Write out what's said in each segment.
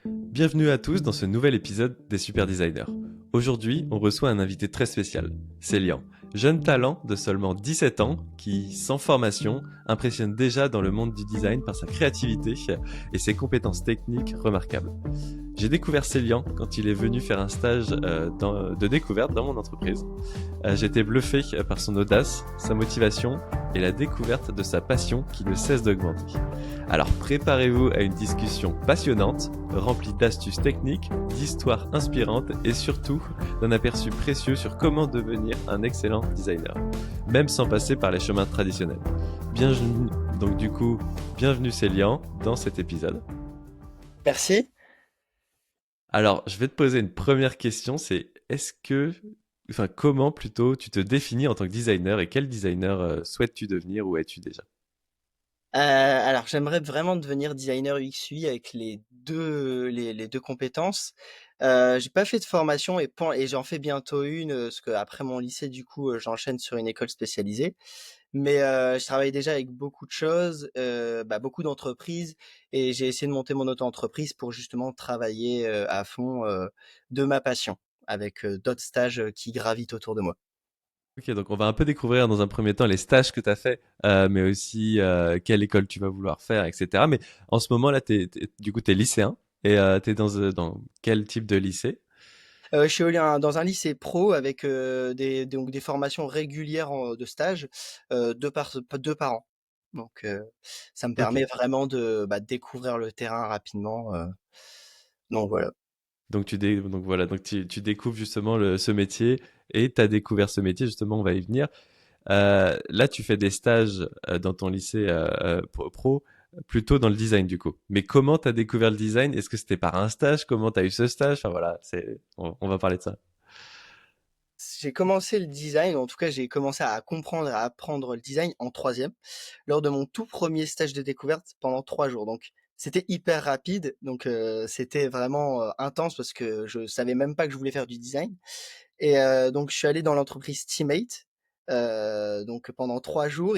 Bienvenue à tous dans ce nouvel épisode des Super Designers. Aujourd'hui, on reçoit un invité très spécial, Célian, jeune talent de seulement 17 ans qui, sans formation, impressionne déjà dans le monde du design par sa créativité et ses compétences techniques remarquables. J'ai découvert Célian quand il est venu faire un stage de découverte dans mon entreprise. J'étais bluffé par son audace, sa motivation et la découverte de sa passion qui ne cesse d'augmenter. Alors préparez-vous à une discussion passionnante, remplie d'astuces techniques, d'histoires inspirantes et surtout d'un aperçu précieux sur comment devenir un excellent designer, même sans passer par les chemins traditionnels. Bienvenue Célian dans cet épisode. Merci. Alors, je vais te poser une première question, c'est comment plutôt tu te définis en tant que designer et quel designer souhaites-tu devenir ou es-tu déjà? Alors j'aimerais vraiment devenir designer UX/UI avec les deux compétences. J'ai pas fait de formation et j'en fais bientôt une, parce qu'après mon lycée du coup, j'enchaîne sur une école spécialisée. Mais, je travaille déjà avec beaucoup de choses, beaucoup d'entreprises et j'ai essayé de monter mon auto-entreprise pour justement travailler, à fond, de ma passion avec, d'autres stages, qui gravitent autour de moi. Ok, donc on va un peu découvrir dans un premier temps les stages que tu as fait, mais aussi quelle école tu vas vouloir faire, etc. Mais en ce moment-là, du coup, tu es lycéen et tu es dans quel type de lycée? Je suis dans un lycée pro avec, des formations régulières de stage, 2 par an. Donc, ça me Ok, permet vraiment de découvrir le terrain rapidement, donc voilà. donc tu découvres justement ce métier et tu as découvert ce métier, justement, on va y venir. Là, tu fais des stages dans ton lycée pro, plutôt dans le design du coup. Mais comment tu as découvert le design? Est-ce que c'était par un stage? Comment tu as eu ce stage? Enfin voilà, on va parler de ça. J'ai commencé le design, en tout cas j'ai commencé à comprendre, à apprendre le design en troisième, lors de mon tout premier stage de découverte pendant 3 jours. Donc c'était hyper rapide, donc c'était vraiment, intense parce que je savais même pas que je voulais faire du design. Et donc je suis allé dans l'entreprise Teammate, donc pendant 3 jours,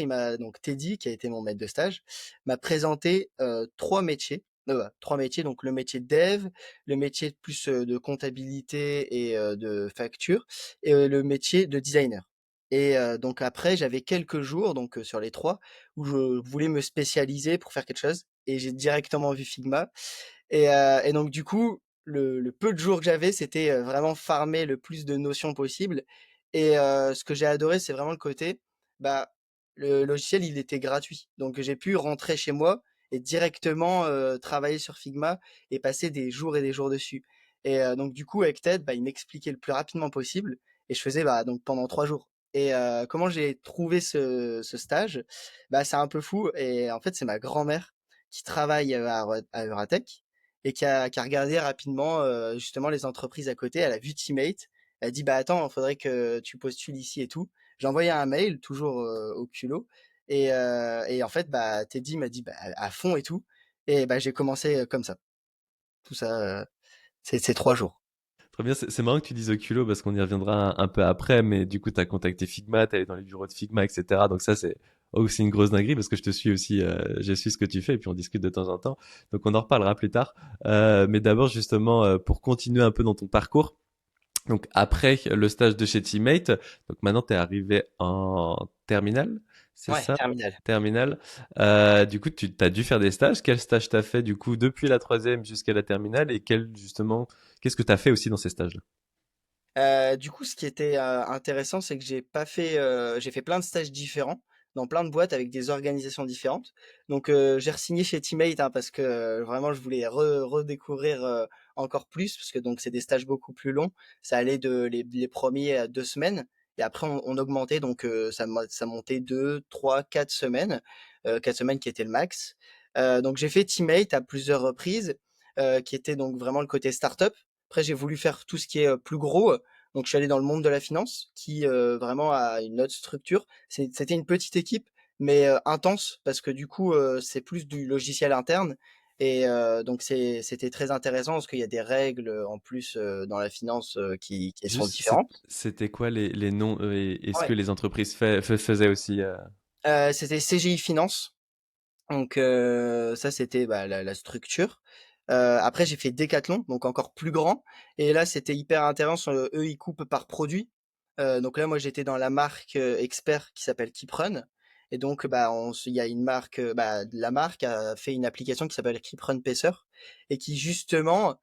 Teddy, qui a été mon maître de stage, m'a présenté, 3 métiers, 3 métiers, donc le métier de dev, le métier plus, de comptabilité et de facture et le métier de designer. Et donc après j'avais quelques jours donc sur les 3 où je voulais me spécialiser pour faire quelque chose et j'ai directement vu Figma et donc du coup, le peu de jours que j'avais, c'était, vraiment farmer le plus de notions possible et ce que j'ai adoré, c'est vraiment le côté, bah, le logiciel, il était gratuit. Donc j'ai pu rentrer chez moi et directement, travailler sur Figma et passer des jours et des jours dessus et donc du coup, avec Ted, il m'expliquait le plus rapidement possible et je faisais, donc pendant 3 jours et comment j'ai trouvé ce stage? C'est un peu fou et en fait, c'est ma grand-mère qui travaille, à Euratech et qui a regardé rapidement, justement les entreprises à côté. Elle a vu Teammate, elle a dit: «Bah, attends, il faudrait que tu postules ici et tout». J'ai envoyé un mail toujours, au culot et en fait, Teddy m'a dit: «Bah, à fond et tout» et j'ai commencé, comme ça. Tout ça, ces 3 jours. Très bien, c'est marrant que tu dises au culot parce qu'on y reviendra un peu après, mais du coup, tu as contacté Figma, tu allé dans les bureaux de Figma, etc. Donc ça, c'est aussi une grosse dinguerie parce que je te suis aussi, je suis ce que tu fais et puis on discute de temps en temps. Donc on en reparlera plus tard. Mais d'abord, justement, pour continuer un peu dans ton parcours, donc après le stage de chez Teammate, donc maintenant tu es arrivé en terminale, c'est Ouais, ça? terminal. Terminale. Du coup, tu as dû faire des stages. Quel stage t'as fait du coup depuis la troisième jusqu'à la terminale et qu'est-ce que t'as fait aussi dans ces stages-là? Du coup, ce qui était, intéressant, c'est que j'ai fait plein de stages différents, dans plein de boîtes avec des organisations différentes. Donc, j'ai re-signé chez Teammate, hein, parce que, vraiment je voulais redécouvrir, encore plus, parce que donc c'est des stages beaucoup plus longs. Ça allait de les 1ers à 2 semaines et après on augmentait donc, ça montait 2, 3, 4 semaines, 4 semaines qui était le max. Donc j'ai fait Teammate à plusieurs reprises, qui était donc vraiment le côté start-up. Après j'ai voulu faire tout ce qui est, plus gros, donc je suis allé dans le monde de la finance qui, vraiment a une autre structure. C'était une petite équipe, mais, intense parce que du coup, c'est plus du logiciel interne et donc c'était très intéressant parce qu'il y a des règles, en plus, dans la finance, qui sont Juste, différentes. c'était quoi les noms et est-ce que Ouais, les entreprises faisaient aussi c'était CGI Finance, donc ça c'était, la structure. Après j'ai fait Decathlon, donc encore plus grand et là c'était hyper intéressant, eux ils coupent par produit. Donc là moi j'étais dans la marque, expert qui s'appelle KeepRun et donc bah, il y a une marque, bah, la marque a fait une application qui s'appelle KeepRun Pacer et qui justement,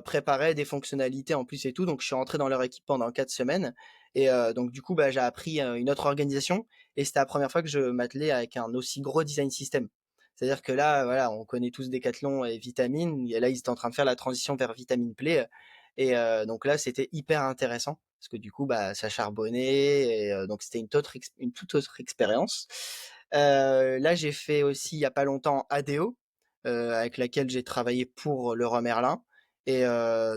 préparait des fonctionnalités en plus et tout. Donc je suis rentré dans leur équipe pendant 4 semaines et donc du coup, bah, j'ai appris, une autre organisation et c'était la première fois que je m'attelais avec un aussi gros design system. C'est-à-dire que là, voilà, on connaît tous Decathlon et Vitamine et là, ils étaient en train de faire la transition vers Vitamine Play, et donc là, c'était hyper intéressant parce que du coup, bah, ça charbonnait et donc c'était une toute autre expérience. Là, j'ai fait aussi il y a pas longtemps ADO, avec laquelle j'ai travaillé pour Leroy Merlin et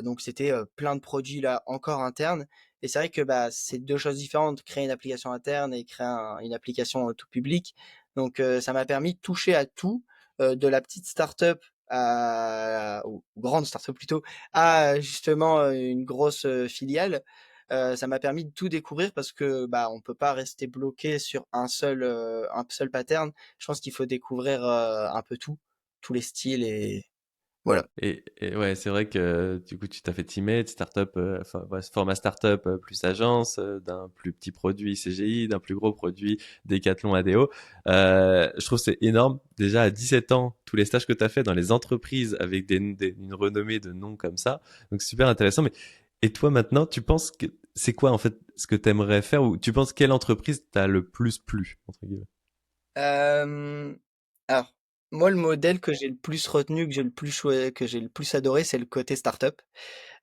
donc c'était, plein de produits là encore internes et c'est vrai que, bah, c'est 2 choses différentes, créer une application interne et créer une application, tout public. Donc ça m'a permis de toucher à tout, de la petite start-up à ou grande start-up plutôt, à justement, une grosse, filiale. Ça m'a permis de tout découvrir parce que, bah, on peut pas rester bloqué sur un seul pattern. Je pense qu'il faut découvrir, un peu tout, tous les styles et voilà. Et ouais, c'est vrai que du coup, tu t'as fait teammate, startup, enfin, ouais, format startup plus agence, d'un plus petit produit CGI, d'un plus gros produit Decathlon ADO. Je trouve que c'est énorme. Déjà à 17 ans, tous les stages que tu as fait dans les entreprises avec une renommée de noms comme ça. Donc super intéressant. Mais et toi maintenant, tu penses que c'est quoi en fait ce que tu aimerais faire ou tu penses quelle entreprise t'a le plus plu entre guillemets? Hem, alors, moi, le modèle que j'ai le plus retenu, que j'ai le plus adoré, c'est le côté start-up.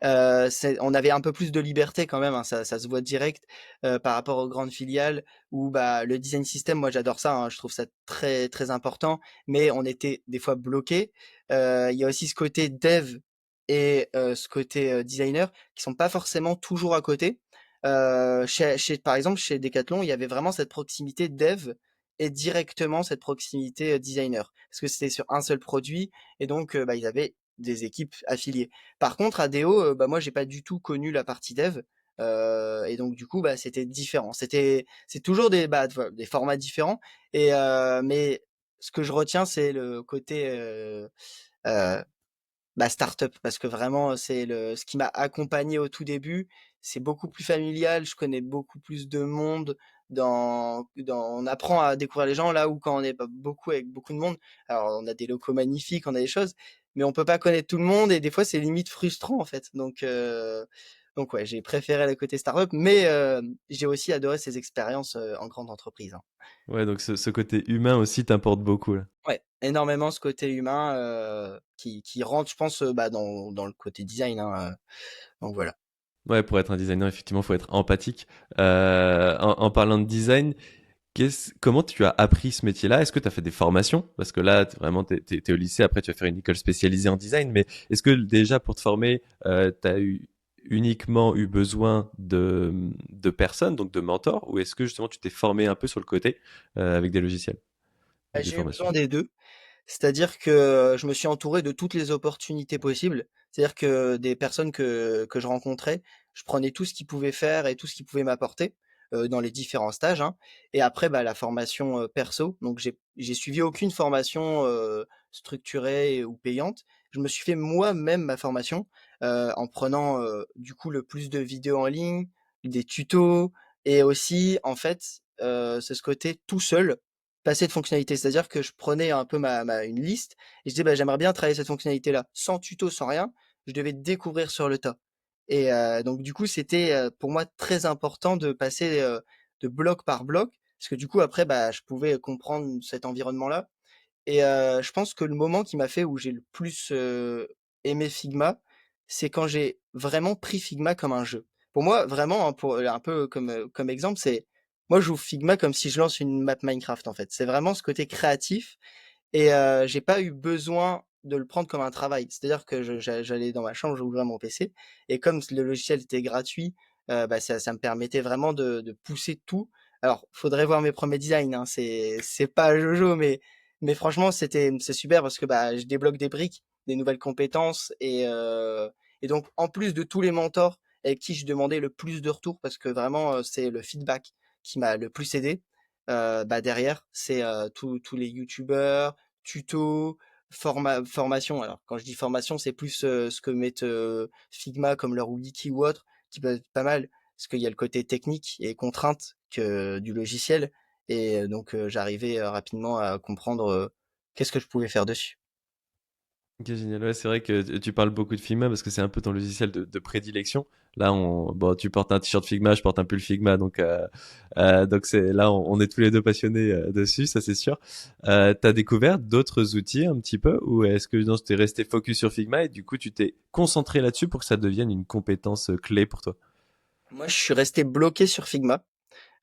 On avait un peu plus de liberté quand même, hein, ça se voit direct, par rapport aux grandes filiales où, bah, le design system, moi j'adore ça, hein, je trouve ça très, très important, mais on était des fois bloqués. Il y a aussi ce côté dev et ce côté, designer qui sont pas forcément toujours à côté. Par exemple, chez Decathlon, il y avait vraiment cette proximité dev et directement cette proximité, designer. Parce que c'était sur un seul produit et donc, bah, ils avaient des équipes affiliées. Par contre, ADO, bah, moi, j'ai pas du tout connu la partie dev, et donc du coup, bah, c'était différent. C'est toujours des formats différents mais ce que je retiens, c'est le côté, heu, bah, start-up parce que vraiment, c'est le ce qui m'a accompagné au tout début. C'est beaucoup plus familial, je connais beaucoup plus de monde on apprend à découvrir les gens là où quand on n'est pas beaucoup avec beaucoup de monde, alors on a des locaux magnifiques, on a des choses, mais on peut pas connaître tout le monde et des fois c'est limite frustrant en fait. Donc ouais, j'ai préféré le côté start-up, mais j'ai aussi adoré ces expériences, en grande entreprise, hein. Ouais, donc ce côté humain aussi t'importe beaucoup là. Ouais, énormément ce côté humain, qui rentre je pense, bah, dans le côté design, hein, donc voilà. Ouais, pour être un designer, effectivement, faut être empathique. En parlant de design, comment tu as appris ce métier-là? Est-ce que tu as fait des formations? Parce que là, vraiment, t'es au lycée, après tu vas faire une école spécialisée en design, mais est-ce que déjà pour te former, tu as uniquement eu besoin de personnes, donc de mentors, ou est-ce que justement tu t'es formé un peu sur le côté avec des logiciels, Bah, avec des j'ai eu formations? besoin des 2. C'est-à-dire que je me suis entouré de toutes les opportunités possibles. C'est-à-dire que des personnes que je rencontrais, je prenais tout ce qu'ils pouvaient faire et tout ce qu'ils pouvaient m'apporter, dans les différents stages, hein. Et après, bah, la formation, perso, donc j'ai suivi aucune formation, structurée ou payante. Je me suis fait moi-même ma formation, en prenant, du coup, le plus de vidéos en ligne, des tutos et aussi, en fait, c'est ce côté tout seul passer de fonctionnalités. C'est-à-dire que je prenais un peu une liste et je disais: «Bah, j'aimerais bien travailler cette fonctionnalité-là». Sans tuto, sans rien, je devais découvrir sur le tas et donc du coup, c'était, pour moi très important de passer, de bloc par bloc parce que du coup après, bah, je pouvais comprendre cet environnement-là et je pense que le moment qui m'a fait où j'ai le plus, aimé Figma, c'est quand j'ai vraiment pris Figma comme un jeu. Pour moi, vraiment, hein, pour un peu comme exemple, c'est moi, je joue Figma comme si je lance une map Minecraft, en fait. C'est vraiment ce côté créatif et j'ai pas eu besoin de le prendre comme un travail. C'est-à-dire que j'allais dans ma chambre, j'ouvrais mon PC et comme le logiciel était gratuit, bah, ça me permettait vraiment de pousser tout. Alors, faudrait voir mes premiers designs, hein, c'est pas jojo, mais franchement, c'est super parce que, bah, je débloque des briques, des nouvelles compétences et donc en plus de tous les mentors avec qui je demandais le plus de retours parce que vraiment, c'est le feedback qui m'a le plus aidé, bah, derrière, c'est, tous les youtubeurs, tutos, formation. Alors, quand je dis formation, c'est plus ce que mettent Figma comme leur wiki ou autre, qui peut être pas mal, parce qu'il y a le côté technique et contrainte que du logiciel. Et donc, j'arrivais rapidement à comprendre qu'est-ce que je pouvais faire dessus. Ok, génial. Ouais, c'est vrai que tu parles beaucoup de Figma parce que c'est un peu ton logiciel de prédilection. Là, bon, tu portes un t-shirt Figma, je porte un pull Figma, donc c'est là, on est tous les deux passionnés dessus, ça c'est sûr. T'as découvert d'autres outils un petit peu, ou est-ce que non, t'es resté focus sur Figma et du coup, tu t'es concentré là-dessus pour que ça devienne une compétence clé pour toi? Moi, je suis resté bloqué sur Figma.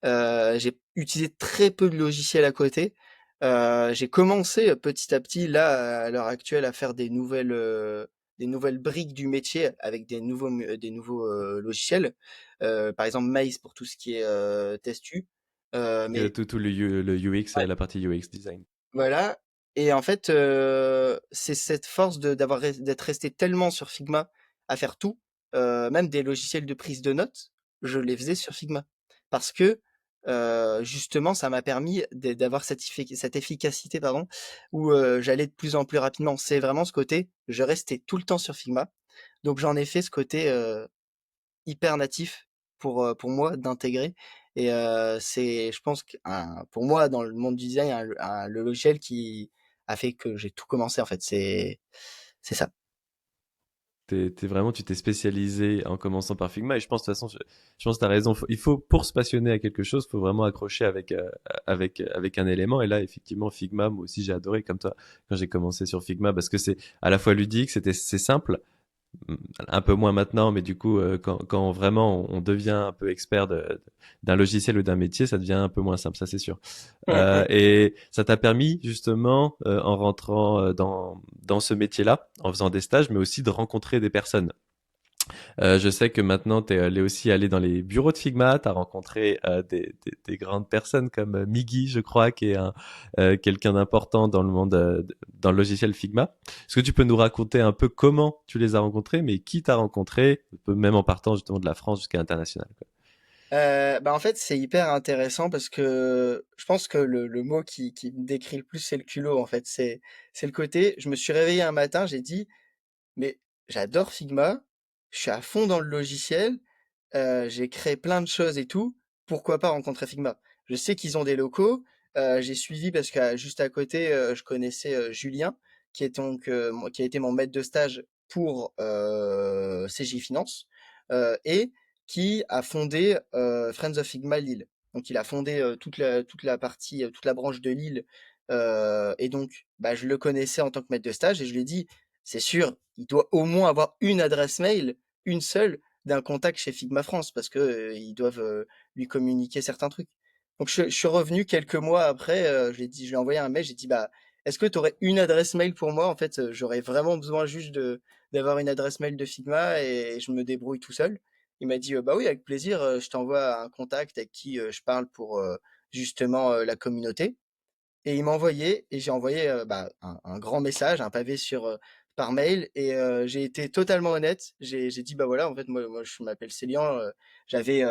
J'ai utilisé très peu de logiciels à côté. J'ai commencé petit à petit, là, à l'heure actuelle, à faire des nouvelles briques du métier avec des nouveaux logiciels. Par exemple, Maze pour tout ce qui est test U. Mais Tout le UX, ouais, la partie UX design. voilà. Et en fait, c'est cette force d'être resté tellement sur Figma à faire tout, même des logiciels de prise de notes, je les faisais sur Figma. Parce que, justement, ça m'a permis d'avoir cette efficacité, pardon, où, j'allais de plus en plus rapidement. C'est vraiment ce côté, je restais tout le temps sur Figma, donc j'en ai fait ce côté, hyper natif pour moi d'intégrer. Et c'est, je pense que pour moi, dans le monde du design, le logiciel qui a fait que j'ai tout commencé, en fait, c'est ça. Tu t'es spécialisé en commençant par Figma et je pense de toute façon, je pense que t'as raison. Il faut, pour se passionner à quelque chose, faut vraiment accrocher avec un élément. Et là, effectivement, Figma, moi aussi, j'ai adoré comme toi quand j'ai commencé sur Figma parce que c'est à la fois ludique, c'est simple, un peu moins maintenant, mais du coup, quand vraiment on devient un peu expert d'un logiciel ou d'un métier, ça devient un peu moins simple, ça c'est sûr. Et ça t'a permis justement, en rentrant dans ce métier-là, en faisant des stages, mais aussi de rencontrer des personnes. Je sais que maintenant, tu es allé aussi aller dans les bureaux de Figma, tu as rencontré des grandes personnes comme Miggy, je crois, qui est quelqu'un d'important dans le monde, dans le logiciel Figma. Est-ce que tu peux nous raconter un peu comment tu les as rencontrés, mais qui t'a rencontré, même en partant justement de la France jusqu'à l'international, quoi. Bah, en fait, c'est hyper intéressant parce que je pense que le mot qui me décrit le plus, c'est le culot, en fait. C'est le côté, je me suis réveillé un matin, j'ai dit, mais j'adore Figma, je suis à fond dans le logiciel, j'ai créé plein de choses et tout, pourquoi pas rencontrer Figma? Je sais qu'ils ont des locaux, j'ai suivi parce que juste à côté, je connaissais Julien, qui a été mon maître de stage pour CGI Finance, et qui a fondé Friends of Figma Lille. Donc il a fondé toute la partie, toute la branche de Lille, et donc bah, je le connaissais en tant que maître de stage et je lui ai dit, c'est sûr, il doit au moins avoir une adresse mail, une seule, d'un contact chez Figma France parce que ils doivent lui communiquer certains trucs. Donc je suis revenu quelques mois après, je lui ai envoyé un mail, j'ai dit bah est-ce que tu aurais une adresse mail pour moi? En fait, j'aurais vraiment besoin juste de d'avoir une adresse mail de Figma et je me débrouille tout seul. Il m'a dit bah oui, avec plaisir, je t'envoie un contact avec qui je parle pour justement la communauté. Et il m'a envoyé et j'ai envoyé bah, un grand message, un pavé par mail et j'ai été totalement honnête. J'ai dit bah voilà, en fait moi je m'appelle Célian, j'avais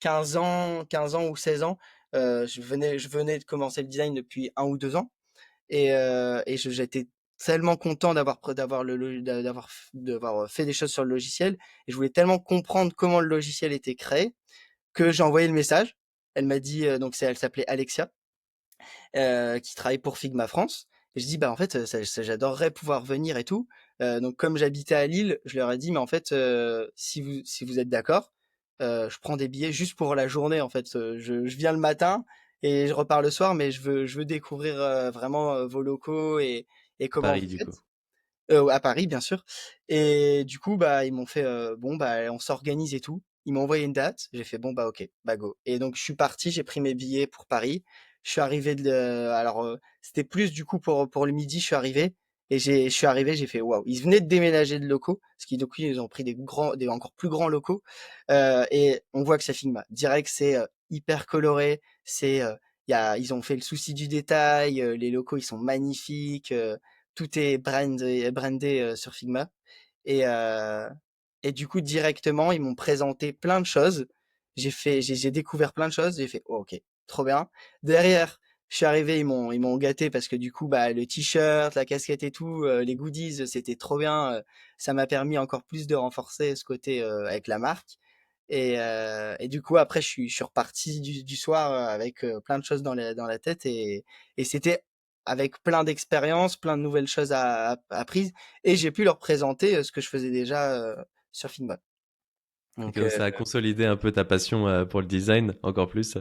15 ans ou 16 ans, je venais de commencer le design depuis 1 ou 2 ans et j'étais tellement content d'avoir d'avoir fait des choses sur le logiciel et je voulais tellement comprendre comment le logiciel était créé que j'ai envoyé le message. Elle m'a dit donc elle s'appelait Alexia, qui travaille pour Figma France. Et je dis, bah en fait, j'adorerais pouvoir venir et tout. Donc comme j'habitais à Lille, je leur ai dit, mais en fait, si vous êtes d'accord, je prends des billets juste pour la journée. En fait, je viens le matin et je repars le soir, mais je veux découvrir vraiment vos locaux et À comment vous Paris, du coup. faites. À Paris, bien sûr. Et du coup, bah, ils m'ont fait, bon, bah, on s'organise et tout. Ils m'ont envoyé une date. J'ai fait, bon, bah, ok, bah, go. Et donc, je suis parti, j'ai pris mes billets pour Paris. Je suis arrivé alors, c'était plus du coup pour le midi, je suis arrivé. Et je suis arrivé, j'ai fait, waouh. Ils venaient de déménager de locaux. Parce qu'ils, donc, ils ont pris des encore plus grands locaux. Et on voit que ça Figma. Direct, c'est hyper coloré. Ils ont fait le souci du détail. Les locaux, ils sont magnifiques. Tout est brandé sur Figma. Et, euh, et du coup, directement, ils m'ont présenté plein de choses. J'ai découvert plein de choses. J'ai fait, oh, ok, trop bien. Derrière, Je suis arrivé, ils m'ont gâté parce que du coup, bah, le t-shirt, la casquette et tout, les goodies, c'était trop bien. Ça m'a permis encore plus de renforcer ce côté avec la marque. Et du coup, après, je suis reparti du soir avec plein de choses dans la tête et c'était avec plein d'expériences, plein de nouvelles choses apprises et j'ai pu leur présenter ce que je faisais déjà sur Figma. Ok, Donc, donc ça a consolidé un peu ta passion pour le design encore plus.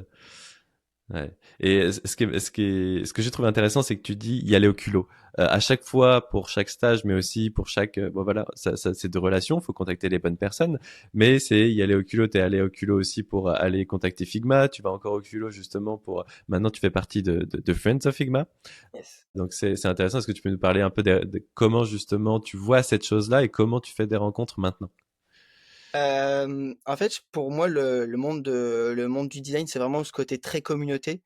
Ouais. Et ce que j'ai trouvé intéressant, c'est que tu dis y aller au culot. À chaque fois, pour chaque stage, mais aussi pour chaque, bon voilà, ça c'est de relations. Faut contacter les bonnes personnes, mais c'est y aller au culot. T'es allé au culot aussi pour aller contacter Figma. Tu vas encore au culot justement pour. Maintenant, tu fais partie de Friends of Figma. yes. Donc c'est intéressant. Est-ce que tu peux nous parler un peu de comment justement tu vois cette chose-là et comment tu fais des rencontres maintenant? En fait, pour moi, le monde du design, c'est vraiment ce côté très communauté,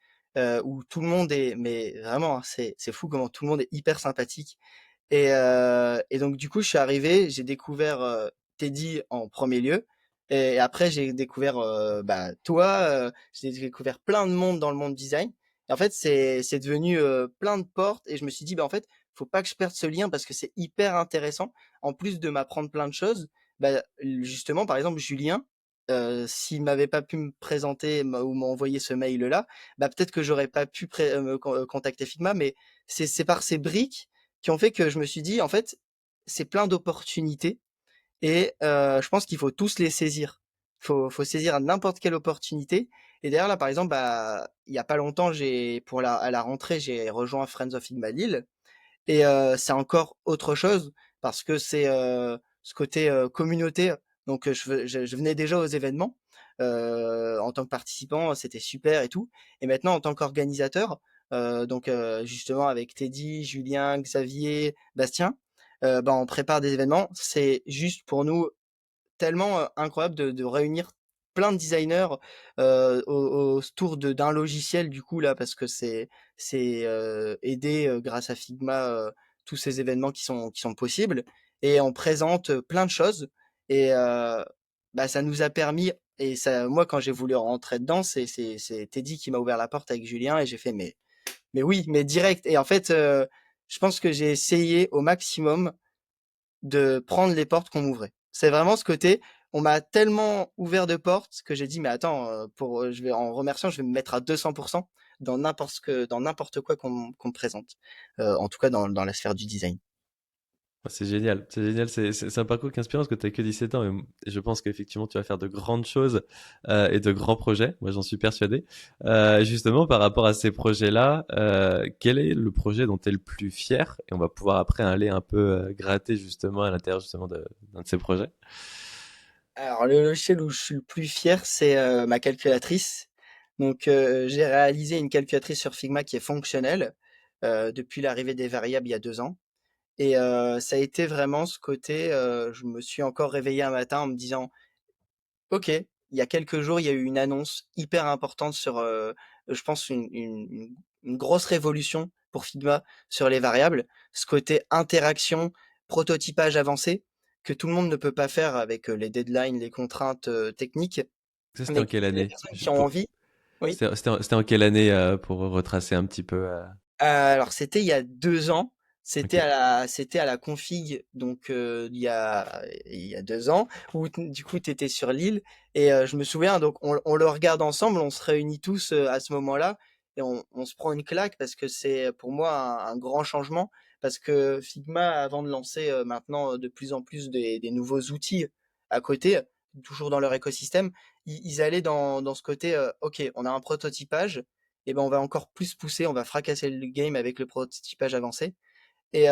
où tout le monde est, mais vraiment, hein, c'est fou comment tout le monde est hyper sympathique. Et donc du coup, je suis arrivé, j'ai découvert Teddy en premier lieu, et après j'ai découvert bah, toi, j'ai découvert plein de monde dans le monde design. Et en fait, c'est devenu plein de portes, et je me suis dit, bah en fait, faut pas que je perde ce lien parce que c'est hyper intéressant. En plus de m'apprendre plein de choses, bah justement, par exemple, Julien. S'il m'avait pas pu me présenter ou m'envoyer ce mail-là, bah peut-être que j'aurais pas pu contacter Figma, mais c'est par ces briques qui ont fait que je me suis dit, en fait, c'est plein d'opportunités et je pense qu'il faut tous les saisir. Faut saisir n'importe quelle opportunité. Et d'ailleurs, là, par exemple, bah, il y a pas longtemps, à la rentrée, j'ai rejoint Friends of Figma Lille. Et c'est encore autre chose parce que c'est ce côté communauté. Donc je venais déjà aux événements en tant que participant, c'était super et tout. Et maintenant en tant qu'organisateur, donc justement avec Teddy, Julien, Xavier, Bastien, bah, on prépare des événements. C'est juste pour nous tellement incroyable de réunir plein de designers autour d'un logiciel du coup là parce que c'est aidé grâce à Figma tous ces événements qui sont possibles et on présente plein de choses et bah ça nous a permis et ça moi quand j'ai voulu rentrer dedans c'est Teddy qui m'a ouvert la porte avec Julien et j'ai fait mais oui mais direct et en fait je pense que j'ai essayé au maximum de prendre les portes qu'on m'ouvrait. C'est vraiment ce côté, on m'a tellement ouvert de portes que j'ai dit: «Mais attends, je vais en remerciant, je vais me mettre à 200% dans n'importe quoi qu'on me présente». En tout cas dans la sphère du design. C'est génial, c'est génial, c'est un parcours qui inspire parce que tu as que 17 ans et je pense qu'effectivement tu vas faire de grandes choses et de grands projets, moi j'en suis persuadé. Justement par rapport à ces projets-là, quel est le projet dont tu es le plus fier? Et on va pouvoir après aller un peu gratter justement à l'intérieur justement d'un de ces projets. Alors le logiciel où je suis le plus fier, c'est, ma calculatrice. Donc, j'ai réalisé une calculatrice sur Figma qui est fonctionnelle, depuis l'arrivée des variables il y a 2 ans. Et ça a été vraiment ce côté, je me suis encore réveillé un matin en me disant: OK, il y a quelques jours, il y a eu une annonce hyper importante sur, je pense une grosse révolution pour Figma sur les variables. Ce côté interaction, prototypage avancé, que tout le monde ne peut pas faire avec, les deadlines, les contraintes, techniques, Ça c'était mais en quelle les année? personnes qui ont envie oui? C'était en quelle année pour retracer un petit peu Alors c'était il y a 2 ans, Ok. c'était à la config donc il y a 2 ans où t du coup tu étais sur l'île et je me souviens donc on le regarde ensemble, on se réunit tous, à ce moment-là et on se prend une claque parce que c'est pour moi un grand changement. Parce que Figma avant de lancer, maintenant, de plus en plus des nouveaux outils à côté, toujours dans leur écosystème, ils allaient dans ce côté, OK, on a un prototypage et ben on va encore plus pousser, on va fracasser le game avec le prototypage avancé. Et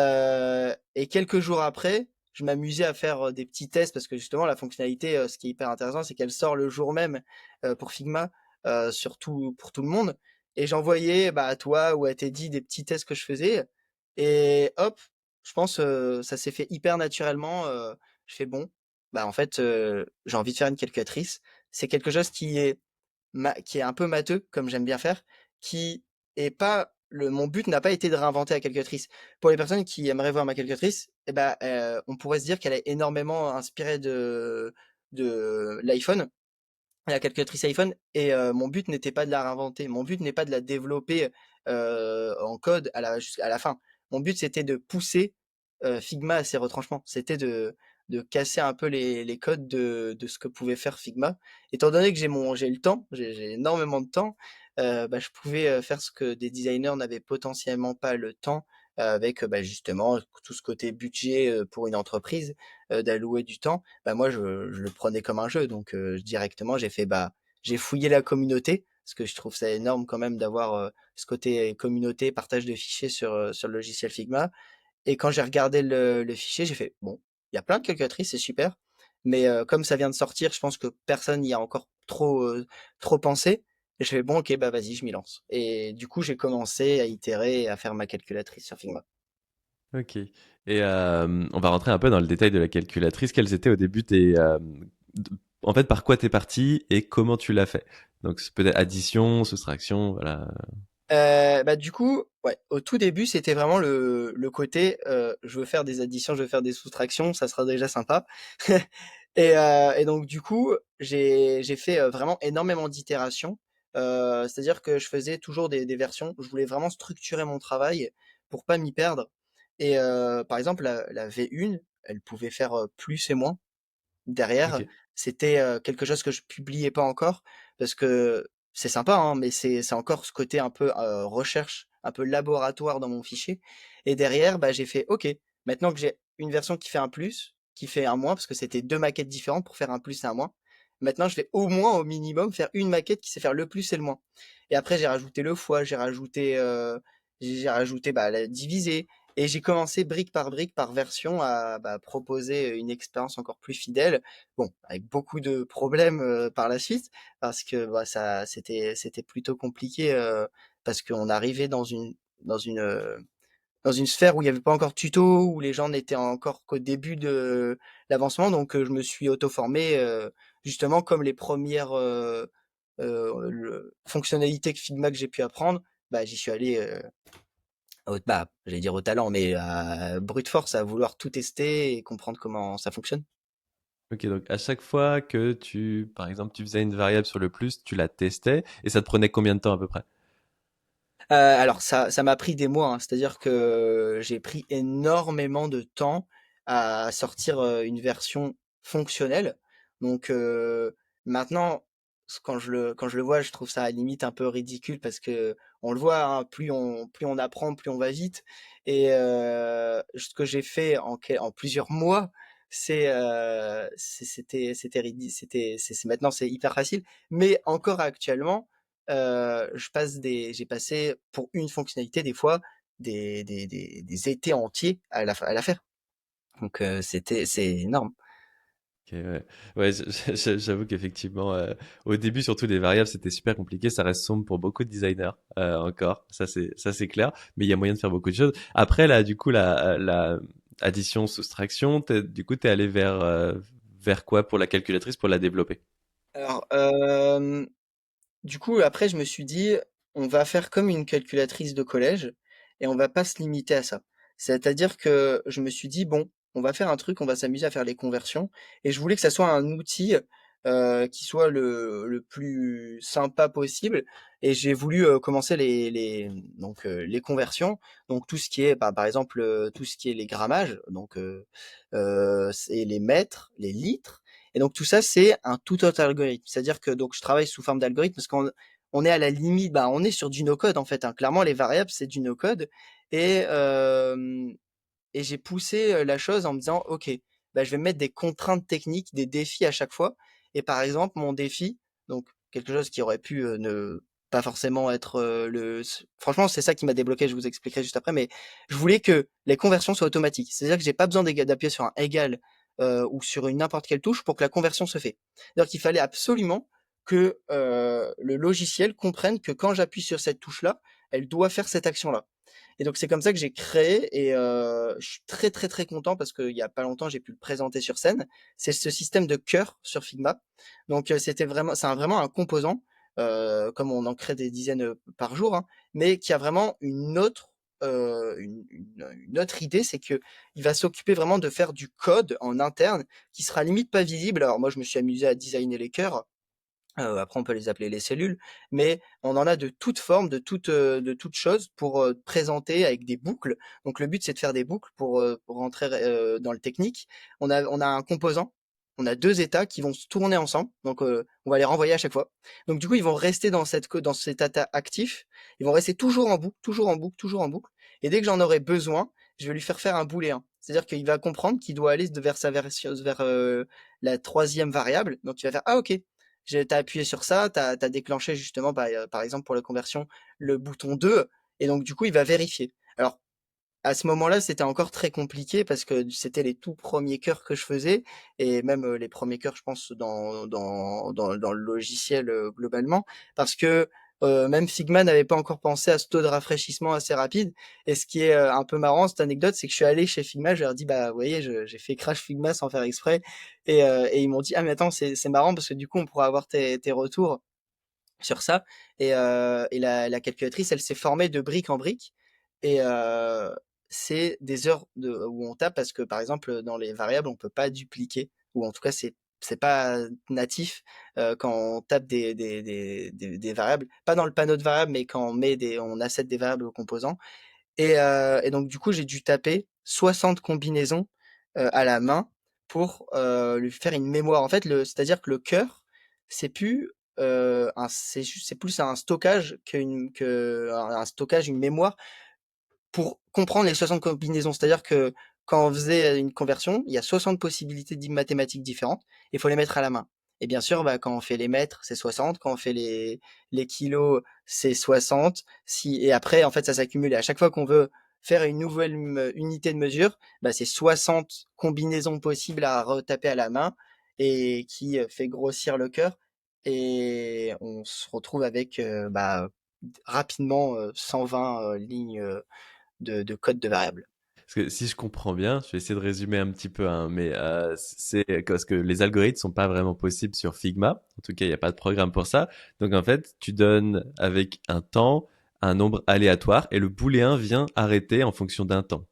quelques jours après, je m'amusais à faire des petits tests parce que justement la fonctionnalité, ce qui est hyper intéressant, c'est qu'elle sort le jour même pour Figma, pour tout le monde. Et j'envoyais bah, à toi ou à Teddy des petits tests que je faisais. Et hop, je pense ça s'est fait hyper naturellement. Je fais bon, bah en fait j'ai envie de faire une calculatrice. C'est quelque chose qui est un peu matheux, comme j'aime bien faire, qui est pas mon but n'a pas été de réinventer la calculatrice. Pour les personnes qui aimeraient voir ma calculatrice, eh ben, on pourrait se dire qu'elle est énormément inspirée de l'iPhone, la calculatrice iPhone, et mon but n'était pas de la réinventer. Mon but n'est pas de la développer en code jusqu'à la fin. Mon but, c'était de pousser Figma à ses retranchements. C'était de casser un peu les codes de ce que pouvait faire Figma. Étant donné que j'ai le temps, j'ai énormément de temps, je pouvais faire ce que des designers n'avaient potentiellement pas le temps, avec justement tout ce côté budget pour une entreprise, d'allouer du temps. Moi, je le prenais comme un jeu. Donc directement, j'ai fouillé la communauté, parce que je trouve ça énorme quand même d'avoir ce côté communauté, partage de fichiers sur le logiciel Figma. Et quand j'ai regardé le fichier, j'ai fait, bon, il y a plein de calculatrices, c'est super, mais comme ça vient de sortir, je pense que personne n'y a encore trop pensé. Et je fais, bon, ok, bah vas-y, je m'y lance. Et du coup, j'ai commencé à itérer et à faire ma calculatrice sur Figma. Ok. Et on va rentrer un peu dans le détail de la calculatrice. Quels étaient au début en fait, par quoi t'es parti et comment tu l'as fait? Donc, c'est peut-être addition, soustraction, voilà. Du coup, ouais, au tout début, c'était vraiment le côté, je veux faire des additions, je veux faire des soustractions, ça sera déjà sympa. Et donc du coup, j'ai fait vraiment énormément d'itérations. C'est-à-dire que je faisais toujours des versions. Je voulais vraiment structurer mon travail pour pas m'y perdre. Et par exemple, la V1, elle pouvait faire plus et moins. Derrière, Ok. c'était quelque chose que je publiais pas encore, parce que c'est sympa, hein, mais c'est encore ce côté un peu recherche, un peu laboratoire dans mon fichier. Et derrière, j'ai fait OK, maintenant que j'ai une version qui fait un plus, qui fait un moins, parce que c'était deux maquettes différentes pour faire un plus et un moins. Maintenant, je vais au moins, au minimum, faire une maquette qui sait faire le plus et le moins. Et après, j'ai rajouté le fois, j'ai rajouté la divisée, et j'ai commencé brique, par version à proposer une expérience encore plus fidèle. Bon, avec beaucoup de problèmes par la suite, parce que c'était plutôt compliqué, parce qu'on arrivait dans une euh, dans une sphère où il n'y avait pas encore de tuto, où les gens n'étaient encore qu'au début de l'avancement. Donc je me suis auto-formé, justement comme les premières fonctionnalités que Figma que j'ai pu apprendre. J'y suis allé j'allais dire au talent, mais à brute force, à vouloir tout tester et comprendre comment ça fonctionne. Ok, donc à chaque fois que par exemple, tu faisais une variable sur le plus, tu la testais et ça te prenait combien de temps à peu près? Alors ça m'a pris des mois, hein. C'est-à-dire que j'ai pris énormément de temps à sortir, une version fonctionnelle. Donc maintenant, quand je le vois, je trouve ça à limite un peu ridicule, parce que on le voit, hein, plus on apprend, plus on va vite. Et ce que j'ai fait en plusieurs mois, c'était c'est maintenant c'est hyper facile. Mais encore actuellement, j'ai passé pour une fonctionnalité des fois des étés entiers à la faire. Donc c'est énorme. Ok, ouais. Ouais, j'avoue qu'effectivement, au début, surtout les variables, c'était super compliqué. Ça reste sombre pour beaucoup de designers encore. Ça c'est clair. Mais il y a moyen de faire beaucoup de choses. Après, là, du coup, la addition, soustraction, du coup, t'es allé vers quoi pour la calculatrice pour la développer? Alors du coup après je me suis dit: «On va faire comme une calculatrice de collège et on va pas se limiter à ça». C'est-à-dire que je me suis dit: «Bon, on va faire un truc, on va s'amuser à faire les conversions», et je voulais que ça soit un outil qui soit le plus sympa possible. Et j'ai voulu commencer les conversions. Donc tout ce qui est, par exemple, tout ce qui est les grammages, donc c'est les mètres, les litres. Et donc tout ça, c'est un tout autre algorithme. C'est-à-dire que donc je travaille sous forme d'algorithme, parce qu'on est à la limite, on est sur du no-code en fait, hein. Clairement, les variables, c'est du no-code. Et, et j'ai poussé la chose en me disant, OK, je vais mettre des contraintes techniques, des défis à chaque fois. Et par exemple, mon défi, donc quelque chose qui aurait pu ne pas forcément être franchement, c'est ça qui m'a débloqué, je vous expliquerai juste après, mais je voulais que les conversions soient automatiques. C'est-à-dire que j'ai pas besoin d'appuyer sur un égal ou sur une n'importe quelle touche pour que la conversion se fait. C'est-à-dire qu'il fallait absolument que le logiciel comprenne que quand j'appuie sur cette touche-là, elle doit faire cette action-là. Et donc c'est comme ça que j'ai créé. Et je suis très très très content, parce qu'il y a pas longtemps j'ai pu le présenter sur scène. C'est ce système de cœur sur Figma. Donc vraiment un composant, comme on en crée des dizaines par jour, hein, mais qui a vraiment une autre idée, c'est que il va s'occuper vraiment de faire du code en interne qui sera limite pas visible. Alors moi je me suis amusé à designer les cœurs, Après on peut les appeler les cellules, mais on en a de toutes formes, de toutes choses pour, présenter avec des boucles. Donc le but, c'est de faire des boucles pour rentrer, dans le technique. On a un composant, on a 2 états qui vont se tourner ensemble, donc on va les renvoyer à chaque fois. Donc du coup, ils vont rester dans cet état actif, ils vont rester toujours en boucle, toujours en boucle, toujours en boucle, et dès que j'en aurai besoin, je vais lui faire un booléen. C'est-à-dire qu'il va comprendre qu'il doit aller vers la 3e variable, donc il va faire: «Ah OK, t'as appuyé sur ça, t'as as déclenché justement par exemple pour la conversion le bouton 2 et donc du coup il va vérifier. Alors à ce moment-là, c'était encore très compliqué parce que c'était les tout premiers chœurs que je faisais et même les premiers chœurs, je pense, dans le logiciel globalement, parce que même Figma n'avait pas encore pensé à ce taux de rafraîchissement assez rapide. Et ce qui est un peu marrant, cette anecdote, c'est que je suis allé chez Figma, je leur ai dit, bah, vous voyez, j'ai fait crash Figma sans faire exprès. Et ils m'ont dit, ah, mais attends, c'est marrant parce que du coup, on pourra avoir tes retours sur ça. Et la calculatrice, elle s'est formée de brique en brique. Et c'est des heures où on tape parce que, par exemple, dans les variables, on peut pas dupliquer, ou en tout cas, c'est pas natif quand on tape des variables, pas dans le panneau de variables, mais quand on asset des variables aux composants. Et donc, du coup, j'ai dû taper 60 combinaisons à la main pour lui faire une mémoire. En fait, c'est-à-dire que le cœur, c'est plus c'est plus un stockage un stockage, une mémoire pour comprendre les 60 combinaisons. C'est-à-dire que quand on faisait une conversion, il y a 60 possibilités mathématiques différentes, il faut les mettre à la main. Et bien sûr, bah, quand on fait les mètres, c'est 60, quand on fait les kilos, c'est 60. Et après, en fait, ça s'accumule. Et à chaque fois qu'on veut faire une nouvelle unité de mesure, bah, c'est 60 combinaisons possibles à retaper à la main et qui fait grossir le cœur. Et on se retrouve avec bah, rapidement 120 lignes de code de variable. Parce que si je comprends bien, je vais essayer de résumer un petit peu, hein, mais c'est parce que les algorithmes sont pas vraiment possibles sur Figma. En tout cas, il n'y a pas de programme pour ça. Donc en fait, tu donnes avec un temps un nombre aléatoire et le booléen vient arrêter en fonction d'un temps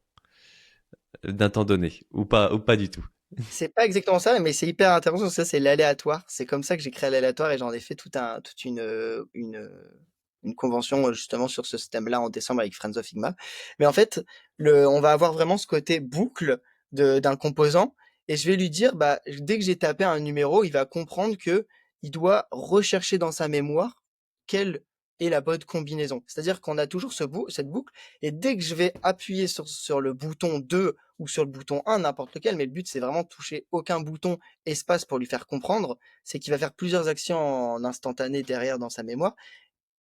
donné, ou pas du tout. C'est pas exactement ça, mais c'est hyper intéressant. Ça, c'est l'aléatoire. C'est comme ça que j'ai créé l'aléatoire et j'en ai fait toute une convention justement sur ce système-là en décembre avec Friends of Figma. Mais en fait, on va avoir vraiment ce côté boucle d'un composant et je vais lui dire, bah, dès que j'ai tapé un numéro, il va comprendre que il doit rechercher dans sa mémoire quelle est la bonne combinaison. C'est-à-dire qu'on a toujours cette boucle et dès que je vais appuyer sur le bouton 2 ou sur le bouton 1, n'importe lequel, mais le but c'est vraiment de toucher aucun bouton espace pour lui faire comprendre, c'est qu'il va faire plusieurs actions en instantané derrière dans sa mémoire,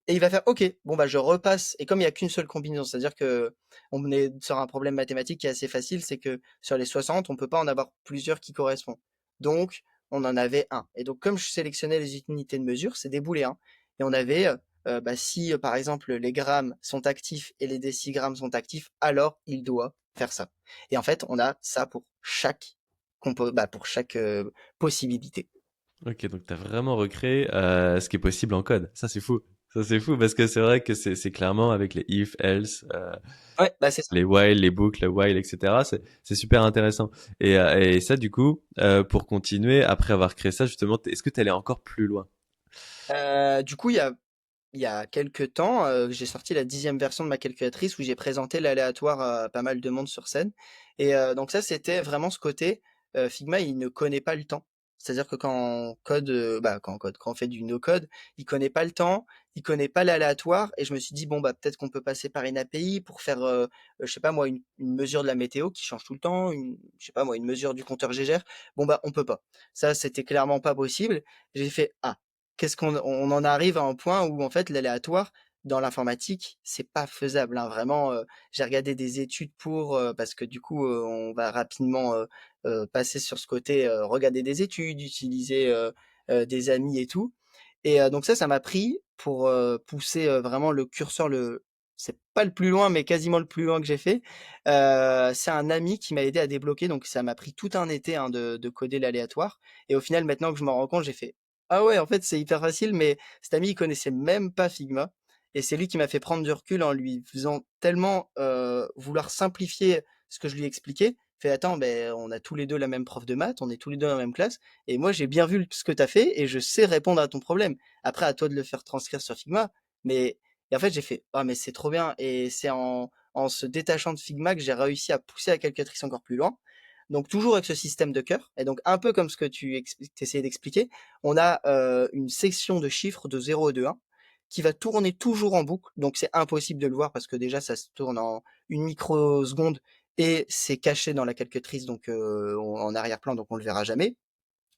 et il va faire OK, bon bah je repasse, et comme il y a qu'une seule combinaison, c'est-à-dire que on est sur un problème mathématique qui est assez facile, c'est que sur les 60, on peut pas en avoir plusieurs qui correspondent. Donc on en avait un. Et donc comme je sélectionnais les unités de mesure, c'est des booléens. Et on avait bah, si par exemple les grammes sont actifs et les décigrammes sont actifs, alors il doit faire ça. Et en fait, on a ça pour chaque pour chaque possibilité. Ok, donc tu as vraiment recréé ce qui est possible en code. Ça, c'est fou. Ça, c'est fou parce que c'est vrai que c'est clairement avec les if, else, Ouais, bah c'est ça. les while, les boucles, while, etc. C'est super intéressant. Et ça, du coup, pour continuer, après avoir créé ça, justement, est-ce que tu allais encore plus loin? Du coup, il y a quelques temps, j'ai sorti la 10e version de ma calculatrice où j'ai présenté l'aléatoire à pas mal de monde sur scène. Et donc ça, c'était vraiment ce côté, Figma, il ne connaît pas le temps. C'est-à-dire que quand on code, quand on fait du no code, il connaît pas le temps, il connaît pas l'aléatoire, et je me suis dit: «Bon, bah, peut-être qu'on peut passer par une API pour faire, je sais pas moi, une mesure de la météo qui change tout le temps, je sais pas moi, une mesure du compteur Gégère». Bon, bah, on peut pas. Ça, c'était clairement pas possible. J'ai fait: «Ah, qu'est-ce qu'on en arrive à un point où en fait l'aléatoire dans l'informatique, c'est pas faisable, hein, vraiment. J'ai regardé des études parce que du coup, on va rapidement passer sur ce côté, regarder des études, utiliser des amis et tout. Et donc ça m'a pris pour pousser vraiment le curseur, c'est pas le plus loin, mais quasiment le plus loin que j'ai fait. C'est un ami qui m'a aidé à débloquer, donc ça m'a pris tout un été, hein, de coder l'aléatoire. Et au final, maintenant que je m'en rends compte, j'ai fait: «Ah ouais, en fait, c'est hyper facile», mais cet ami, il connaissait même pas Figma, et c'est lui qui m'a fait prendre du recul en lui faisant tellement vouloir simplifier ce que je lui expliquais, Fait: «Attends, ben on a tous les 2 la même prof de maths, on est tous les 2 dans la même classe et moi j'ai bien vu ce que tu as fait et je sais répondre à ton problème. Après à toi de le faire transcrire sur Figma». Mais et en fait j'ai fait: «Ah mais c'est trop bien» et c'est en se détachant de Figma que j'ai réussi à pousser la calculatrice encore plus loin. Donc toujours avec ce système de cœur et donc un peu comme ce que tu essayais d'expliquer, on a, une section de chiffres de 0 et de 1 qui va tourner toujours en boucle. Donc c'est impossible de le voir parce que déjà ça se tourne en une microseconde et c'est caché dans la calculatrice donc en arrière-plan donc on le verra jamais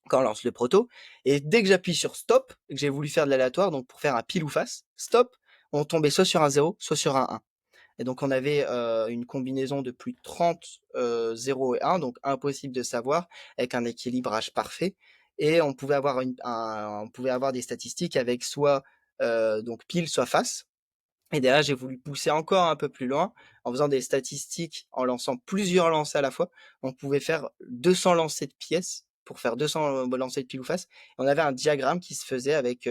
quand on lance le proto. Et dès que j'appuie sur stop, que j'ai voulu faire de l'aléatoire donc pour faire un pile ou face, stop, on tombait soit sur un 0 soit sur un 1. Et donc on avait une combinaison de plus de 30 0 et 1, donc impossible de savoir, avec un équilibrage parfait. Et on pouvait avoir, on pouvait avoir des statistiques avec soit donc pile, soit face. Et derrière, j'ai voulu pousser encore un peu plus loin en faisant des statistiques, en lançant plusieurs lancers à la fois. On pouvait faire 200 lancers de pièces pour faire 200 lancers de pile ou face. On avait un diagramme qui se faisait avec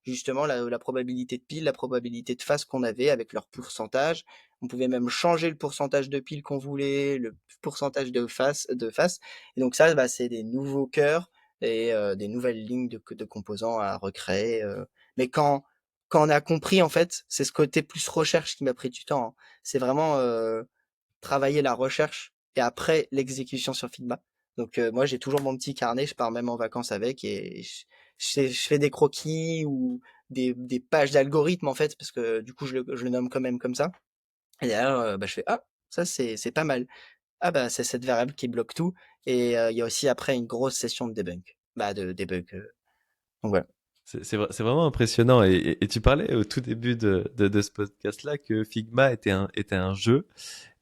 justement la probabilité de pile, la probabilité de face qu'on avait avec leur pourcentage. On pouvait même changer le pourcentage de pile qu'on voulait, le pourcentage de face, Et donc ça, bah, c'est des nouveaux cœurs et des nouvelles lignes de composants à recréer. Mais quand on a compris, en fait, c'est ce côté plus recherche qui m'a pris du temps, hein. C'est vraiment travailler la recherche et après l'exécution sur Figma. Donc moi, j'ai toujours mon petit carnet, je pars même en vacances avec et je fais des croquis ou des pages d'algorithmes en fait, parce que du coup, je le nomme quand même comme ça. Et derrière, bah, je fais ah ça c'est pas mal. Ah bah c'est cette variable qui bloque tout. Et il y a aussi après une grosse session de debug. Bah de debug. Donc voilà. C'est vraiment impressionnant. Et tu parlais au tout début de ce podcast-là que Figma était un jeu.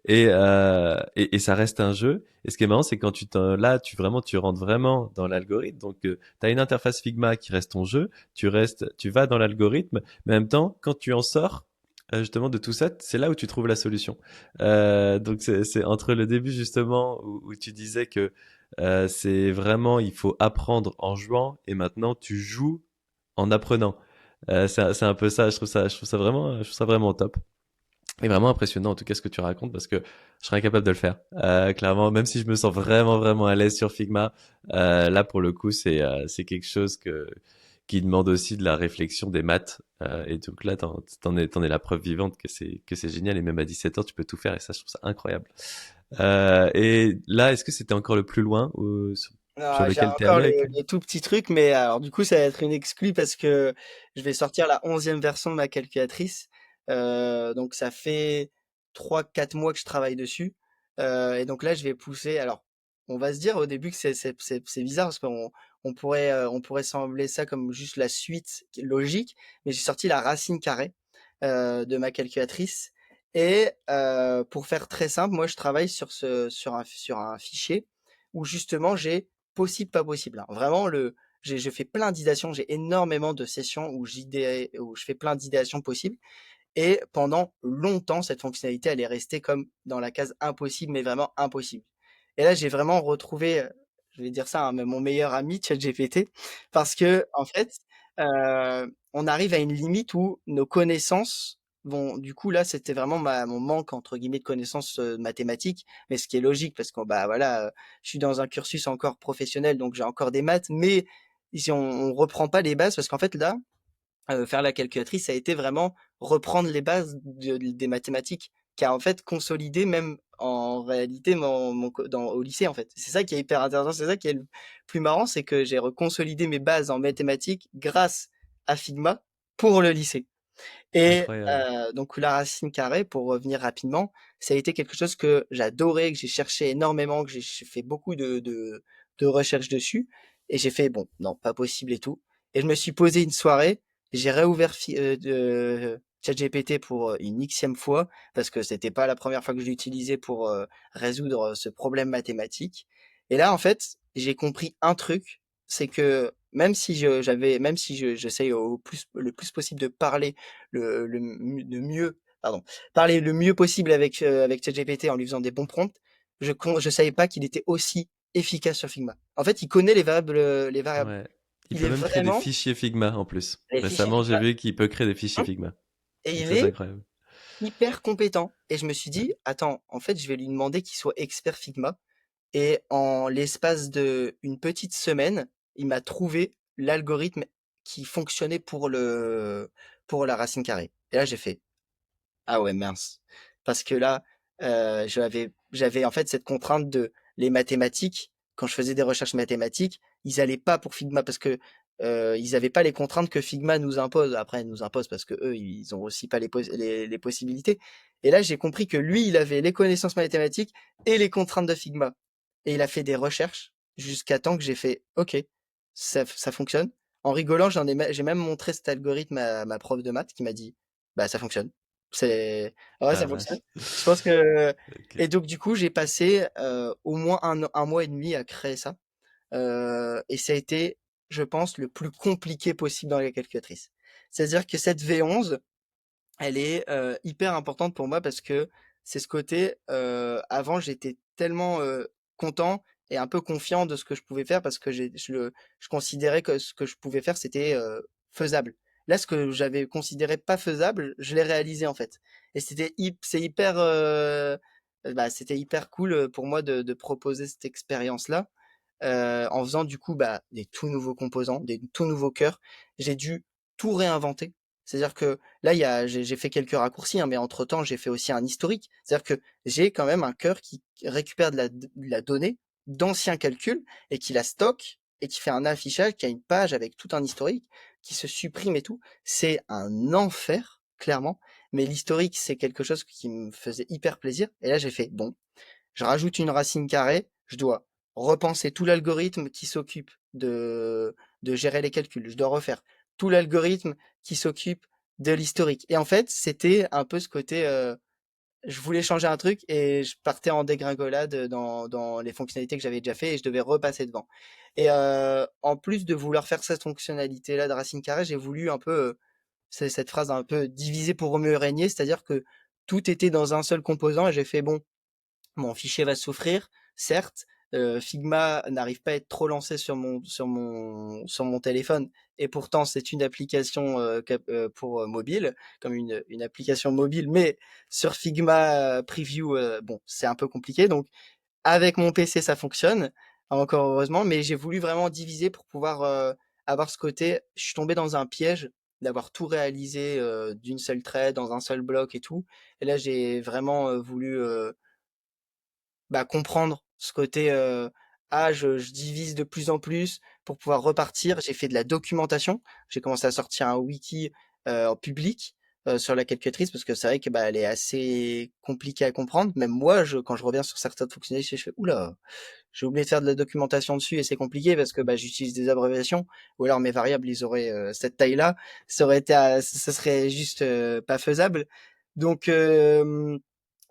Et ça reste un jeu. Et ce qui est marrant, c'est quand là, tu rentres vraiment dans l'algorithme. Donc, tu as une interface Figma qui reste ton jeu. Tu vas dans l'algorithme. Mais en même temps, quand tu en sors, justement, de tout ça, c'est là où tu trouves la solution. Donc, c'est entre le début, justement, où tu disais que c'est vraiment, il faut apprendre en jouant. Et maintenant, tu joues en apprenant. C'est un peu ça. Je trouve ça vraiment top. Et vraiment impressionnant en tout cas ce que tu racontes parce que je serais incapable de le faire. Clairement, même si je me sens vraiment à l'aise sur Figma, là pour le coup c'est quelque chose qui demande aussi de la réflexion des maths. Et donc là t'en es la preuve vivante que c'est génial et même à 17 ans tu peux tout faire et ça je trouve ça incroyable. Et là est-ce que c'était encore le plus loin sur Ah, j'ai lequel t'es encore allé avec... les tout petits trucs, mais alors du coup, ça va être une exclue parce que je vais sortir la 11e version de ma calculatrice. Donc ça fait 3 4 mois que je travaille dessus. Et donc là, je vais pousser. Alors, on va se dire au début que c'est bizarre parce on pourrait sembler ça comme juste la suite logique, mais j'ai sorti la racine carrée de ma calculatrice. Et pour faire très simple, moi, je travaille sur un fichier où justement j'ai possible, pas possible, hein. Vraiment, je fais plein d'idéations, j'ai énormément de sessions où je fais plein d'idéations possibles. Et pendant longtemps, cette fonctionnalité, elle est restée comme dans la case impossible, mais vraiment impossible. Et là, j'ai vraiment retrouvé, je vais dire ça, hein, mon meilleur ami, ChatGPT, parce que, en fait, on arrive à une limite où nos connaissances vont, du coup, là, c'était vraiment mon manque, entre guillemets, de connaissances mathématiques, mais ce qui est logique, parce que, bah, voilà, je suis dans un cursus encore professionnel, donc j'ai encore des maths, mais si on reprend pas les bases, parce qu'en fait, là, faire la calculatrice, ça a été vraiment reprendre les bases des mathématiques, qui a en fait consolidé même en réalité au lycée en fait. C'est ça qui est hyper intéressant, c'est ça qui est le plus marrant, c'est que j'ai reconsolidé mes bases en mathématiques grâce à Figma pour le lycée. Et Incroyable. donc la racine carrée, pour revenir rapidement, ça a été quelque chose que j'adorais, que j'ai cherché énormément, que j'ai fait beaucoup de recherches dessus. Et j'ai fait, bon, non, pas possible et tout. Et je me suis posé une soirée, j'ai réouvert ChatGPT pour une xème fois, parce que c'était pas la première fois que je l'utilisais pour résoudre ce problème mathématique. Et là, en fait, j'ai compris un truc, c'est que même si j'essaye le plus possible de parler le mieux, pardon, parler le mieux possible avec ChatGPT en lui faisant des bons prompts, je savais pas qu'il était aussi efficace sur Figma. En fait, il connaît les variables. Ouais. Il Il peut est même créer des vraiment fichiers Figma en plus. les fichiers Récemment, j'ai Figma, vu qu'il peut créer des fichiers hein, Figma. et Donc il ça, c'est est incroyable. hyper compétent. Et je me suis Ouais. dit, attends, en fait, je vais lui demander qu'il soit expert Figma. Et en l'espace d'une petite semaine, il m'a trouvé l'algorithme qui fonctionnait pour la racine carrée. Et là, j'ai fait, ah ouais, mince. Parce que là, j'avais en fait cette contrainte de les mathématiques. Quand je faisais des recherches mathématiques, ils allaient pas pour Figma parce que ils avaient pas les contraintes que Figma nous impose. Après, ils nous imposent parce que eux, ils ont aussi pas les possibilités. Et là, j'ai compris que lui, il avait les connaissances mathématiques et les contraintes de Figma. Et il a fait des recherches jusqu'à temps que j'ai fait, OK, ça fonctionne. En rigolant, j'ai même montré cet algorithme à ma prof de maths qui m'a dit, bah, ça fonctionne. C'est ouais, Ah ça fonctionne. vache. Je pense que Ok. et donc du coup, j'ai passé, au moins un mois et demi à créer ça, et ça a été, je pense, le plus compliqué possible dans les calculatrices. C'est-à-dire que cette V11, elle est, hyper importante pour moi parce que c'est ce côté, avant j'étais tellement, content et un peu confiant de ce que je pouvais faire parce que je considérais que ce que je pouvais faire c'était, faisable. Là, ce que j'avais considéré pas faisable, je l'ai réalisé en fait et c'est hyper, bah, c'était hyper cool, pour moi de proposer cette expérience-là, en faisant du coup, bah, des tout nouveaux composants, des tout nouveaux cœurs. J'ai dû tout réinventer. C'est-à-dire que là, j'ai fait quelques raccourcis, hein, mais entre-temps, j'ai fait aussi un historique. C'est-à-dire que j'ai quand même un cœur qui récupère de la donnée d'anciens calculs et qui la stocke et qui fait un affichage, qui a une page avec tout un historique, qui se supprime et tout. C'est un enfer, clairement. Mais l'historique, c'est quelque chose qui me faisait hyper plaisir. Et là, j'ai fait, bon, je rajoute une racine carrée, je dois repenser tout l'algorithme qui s'occupe de gérer les calculs. Je dois refaire tout l'algorithme qui s'occupe de l'historique. Et en fait, c'était un peu ce côté, je voulais changer un truc et je partais en dégringolade dans les fonctionnalités que j'avais déjà fait et je devais repasser devant. Et en plus de vouloir faire cette fonctionnalité-là de racine carrée, j'ai voulu un peu, c'est cette phrase un peu diviser pour mieux régner, c'est-à-dire que tout était dans un seul composant et j'ai fait bon, mon fichier va souffrir, certes. Figma n'arrive pas à être trop lancé sur mon téléphone, et pourtant c'est une application pour mobile, comme une application mobile, mais sur Figma Preview, bon, c'est un peu compliqué. Donc avec mon PC ça fonctionne, encore heureusement, mais j'ai voulu vraiment diviser pour pouvoir avoir ce côté. Je suis tombé dans un piège d'avoir tout réalisé d'une seule traite, dans un seul bloc et tout. Et là j'ai vraiment voulu bah, comprendre ce côté, ah je divise de plus en plus pour pouvoir repartir. J'ai fait de la documentation. J'ai commencé à sortir un wiki, en public, sur la calculatrice parce que c'est vrai que, bah, elle est assez compliquée à comprendre. Même moi, quand je reviens sur certaines fonctionnalités, je fais: «Ouh là, j'ai oublié de faire de la documentation dessus» et c'est compliqué parce que, bah, j'utilise des abréviations ou alors mes variables, ils auraient, cette taille-là. Ça aurait été ça serait juste, pas faisable. Donc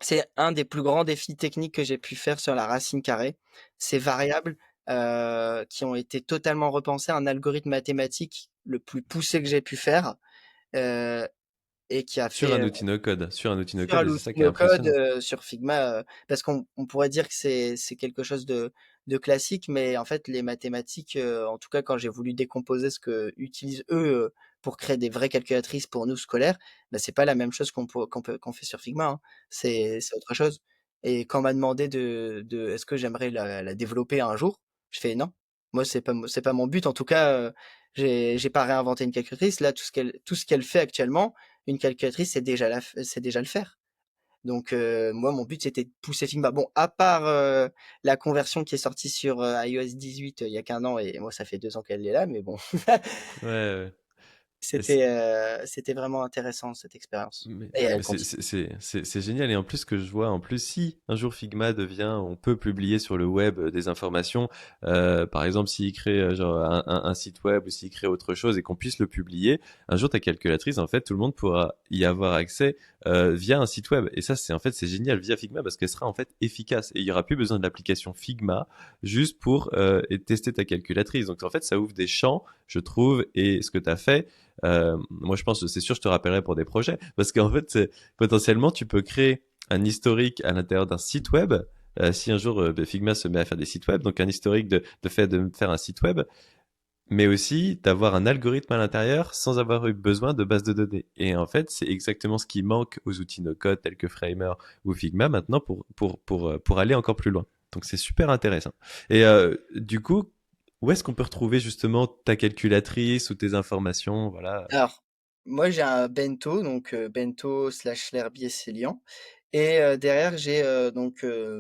c'est un des plus grands défis techniques que j'ai pu faire sur la racine carrée. Ces variables, qui ont été totalement repensées, un algorithme mathématique le plus poussé que j'ai pu faire, heu et qui a Sur fait, un outil no-code. Sur un outil sur no-code, un et c'est ça qui est outil code, impressionnant. sur Figma, parce qu'on pourrait dire que c'est quelque chose de classique, mais en fait, les mathématiques, en tout cas, quand j'ai voulu décomposer ce que utilisent eux, pour créer des vraies calculatrices pour nous scolaires, bah, c'est pas la même chose qu'on fait sur Figma, hein. C'est autre chose. Et quand on m'a demandé de est-ce que j'aimerais la développer un jour, je fais: «Non, moi c'est pas mon but, en tout cas, j'ai pas réinventé une calculatrice. Là, tout ce qu'elle fait actuellement, une calculatrice, c'est déjà le faire. Donc moi, mon but, c'était de pousser Figma. Bon, à part la conversion qui est sortie sur iOS 18 il y a qu'un an, et moi, ça fait 2 ans qu'elle est là, mais bon, Ouais, ouais. Et c'est- c'était vraiment intéressant cette expérience. Mais, Et elle mais continue. c'est génial. Et en plus, ce que je vois, en plus, si un jour Figma devient, on peut publier sur le web des informations, par exemple, s'il crée genre un site web ou s'il crée autre chose et qu'on puisse le publier, un jour ta calculatrice, en fait, tout le monde pourra y avoir accès via un site web. Et ça, c'est en fait, c'est génial via Figma parce qu'elle sera en fait efficace et il y aura plus besoin de l'application Figma juste pour et tester ta calculatrice. Donc en fait, ça ouvre des champs, je trouve, et ce que tu as fait. Moi, je pense que c'est sûr, je te rappellerai pour des projets parce qu'en fait, potentiellement, tu peux créer un historique à l'intérieur d'un site web. Si un jour Figma se met à faire des sites web, donc un historique de faire un site web, mais aussi d'avoir un algorithme à l'intérieur sans avoir eu besoin de base de données. Et en fait, c'est exactement ce qui manque aux outils no-code tels que Framer ou Figma maintenant pour aller encore plus loin. Donc c'est super intéressant. Et du coup, où est-ce qu'on peut retrouver justement ta calculatrice ou tes informations? Voilà. Alors, moi j'ai un bento, donc bento slash l'herbier Célian. Et derrière j'ai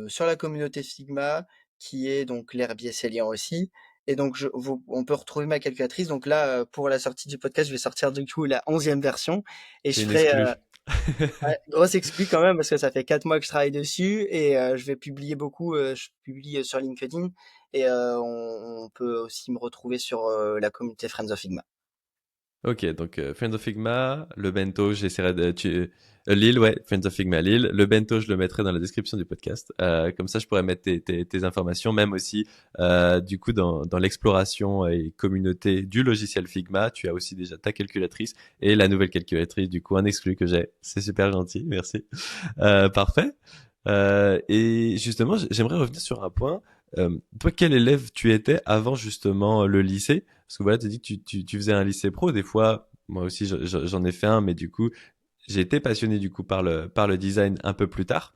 sur la communauté Figma, qui est donc l'herbier Célian aussi. Et donc on peut retrouver ma calculatrice. Donc là, pour la sortie du podcast, je vais sortir du coup la 11e version. Et C'est je une ferai exclue. ouais, grosse exclu quand même, parce que ça fait 4 mois que je travaille dessus. Et je vais publier beaucoup, je publie sur LinkedIn. Et on peut aussi me retrouver sur la communauté Friends of Figma. Ok, donc Friends of Figma, le bento, j'essaierai de... Lille, ouais, Friends of Figma Lille. Le bento, je le mettrai dans la description du podcast. Comme ça, je pourrais mettre tes informations, même aussi, du coup, dans l'exploration et communauté du logiciel Figma, tu as aussi déjà ta calculatrice et la nouvelle calculatrice, du coup, un exclu que j'ai. C'est super gentil, merci. Parfait. Et justement, j'aimerais revenir sur un point. Toi, quel élève tu étais avant justement le lycée? Parce que voilà, tu as dit que tu faisais un lycée pro. Des fois, moi aussi, j'en ai fait un, mais du coup, j'ai été passionné du coup par le design un peu plus tard.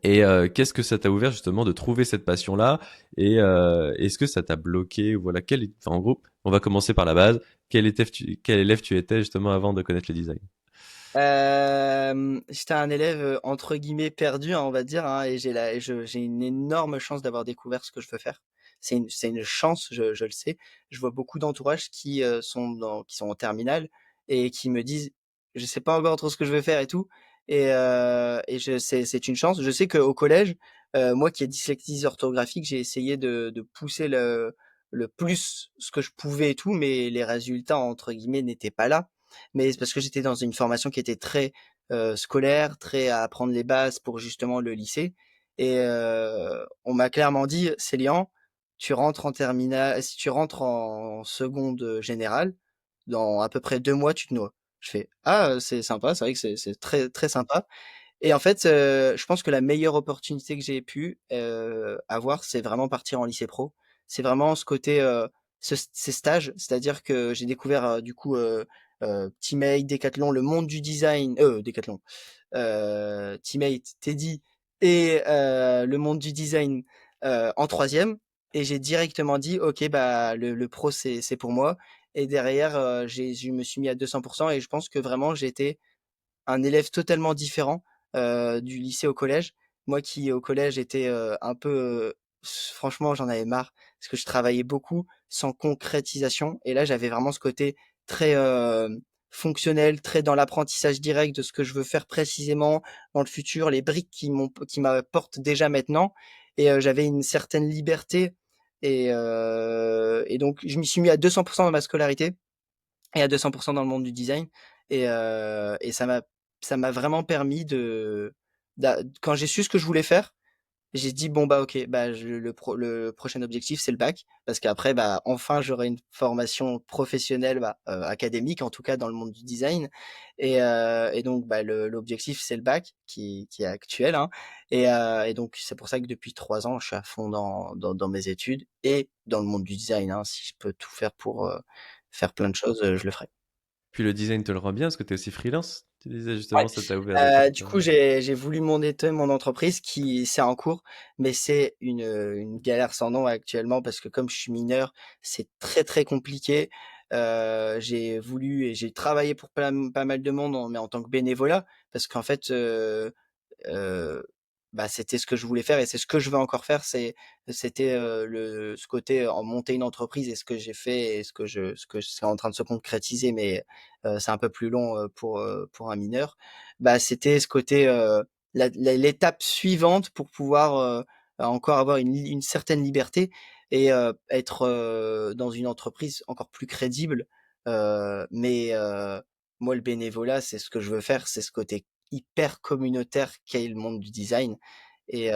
Et qu'est-ce que ça t'a ouvert justement de trouver cette passion-là? Et est-ce que ça t'a bloqué? Voilà, enfin, en gros, on va commencer par la base. Quel élève tu étais justement avant de connaître le design? J'étais un élève, entre guillemets «perdu», hein, on va dire, hein, et j'ai une énorme chance d'avoir découvert ce que je veux faire. C'est une chance, je le sais. Je vois beaucoup d'entourages qui sont en terminale et qui me disent: «Je sais pas encore trop ce que je veux faire et tout», et c'est une chance. Je sais qu'au collège, moi qui ai dyslexie orthographique, j'ai essayé de pousser le plus ce que je pouvais et tout, mais les résultats, entre guillemets, «n'étaient pas là». Mais c'est parce que j'étais dans une formation qui était très, scolaire, très à apprendre les bases pour justement le lycée. Et on m'a clairement dit: «Célian, tu rentres en terminale, si tu rentres en seconde, générale, dans à peu près 2 mois, tu te noies». Je fais: «Ah, c'est sympa», c'est vrai que c'est très, très sympa. Et en fait, je pense que la meilleure opportunité que j'ai pu, avoir, c'est vraiment partir en lycée pro. C'est vraiment ce côté, ces stages, c'est-à-dire que j'ai découvert, du coup, Teammate, Decathlon, le monde du design, Decathlon, Teammate, Teddy et le monde du design, en troisième. Et j'ai directement dit: «OK, bah, le pro, c'est pour moi». Et derrière, je me suis mis à 200%. Et je pense que vraiment j'étais un élève totalement différent, du lycée au collège. Moi qui au collège étais, un peu, franchement j'en avais marre parce que je travaillais beaucoup sans concrétisation. Et là j'avais vraiment ce côté très, fonctionnel, très dans l'apprentissage direct de ce que je veux faire précisément dans le futur, les briques qui m'apportent déjà maintenant. Et j'avais une certaine liberté. Et donc je m'y suis mis à 200% dans ma scolarité et à 200% dans le monde du design. Et ça m'a vraiment permis quand j'ai su ce que je voulais faire, j'ai dit: «Bon, bah, OK, bah, le prochain objectif, c'est le bac», parce qu'après, bah, enfin, j'aurai une formation professionnelle, bah, académique, en tout cas dans le monde du design. Et donc, bah, l'objectif, c'est le bac qui est actuel, hein. Et donc c'est pour ça que depuis 3 ans, je suis à fond dans mes études et dans le monde du design, hein. Si je peux tout faire pour, faire plein de choses, je le ferai. Puis le design te le rend bien parce que tu es aussi freelance. Tu disais Ouais, justement, ça t'a ouvert des portes. du coup, j'ai voulu monter mon entreprise, qui c'est en cours, mais c'est une galère sans nom actuellement parce que comme je suis mineur, c'est très, très compliqué. J'ai voulu et j'ai travaillé pour pas mal de monde mais en tant que bénévolat, parce qu'en fait, Heu, bah, c'était ce que je voulais faire et c'est ce que je veux encore faire. C'était, ce côté en monter une entreprise, et ce que j'ai fait et ce que c'est en train de se concrétiser, mais c'est un peu plus long, pour un mineur. Bah, c'était ce côté, l'étape suivante pour pouvoir, encore avoir une certaine liberté et être, dans une entreprise encore plus crédible. Mais moi, le bénévolat, c'est ce que je veux faire, c'est ce côté hyper communautaire qu'est le monde du design. Et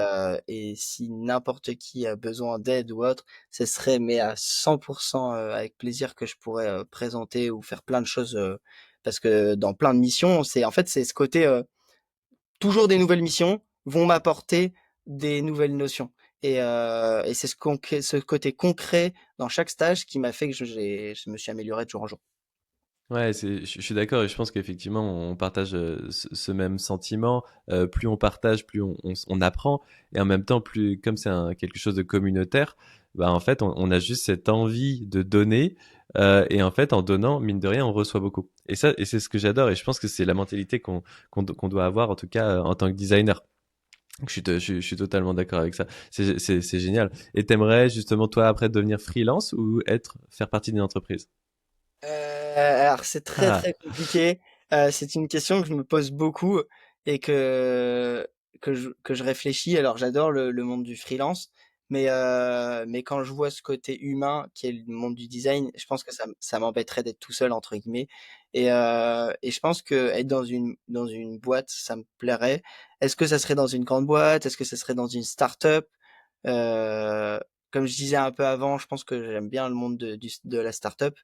si n'importe qui a besoin d'aide ou autre, ce serait mais à 100%, avec plaisir que je pourrais, présenter ou faire plein de choses, parce que dans plein de missions, c'est ce côté, toujours des nouvelles missions vont m'apporter des nouvelles notions. Et c'est ce côté concret dans chaque stage qui m'a fait que je me suis amélioré de jour en jour. Ouais, je suis d'accord et je pense qu'effectivement on partage ce même sentiment. Plus on partage, plus on apprend et en même temps, plus comme c'est quelque chose de communautaire, bah en fait on a juste cette envie de donner et en fait en donnant, mine de rien, on reçoit beaucoup. Et ça, et c'est ce que j'adore et je pense que c'est la mentalité qu'on doit avoir en tout cas en tant que designer. Je suis totalement d'accord avec ça. C'est génial. Et t'aimerais justement toi après devenir freelance ou faire partie d'une entreprise? Alors c'est très, Ah, très compliqué. C'est une question que je me pose beaucoup et que je réfléchis. Alors j'adore le monde du freelance, mais quand je vois ce côté humain qui est le monde du design, je pense que ça m'embêterait d'être tout seul entre guillemets et je pense qu'être dans une boîte, ça me plairait. Est-ce que ça serait dans une grande boîte? Est-ce que ça serait dans une start-up? Heu, Comme je disais un peu avant, je pense que j'aime bien le monde de la start-up.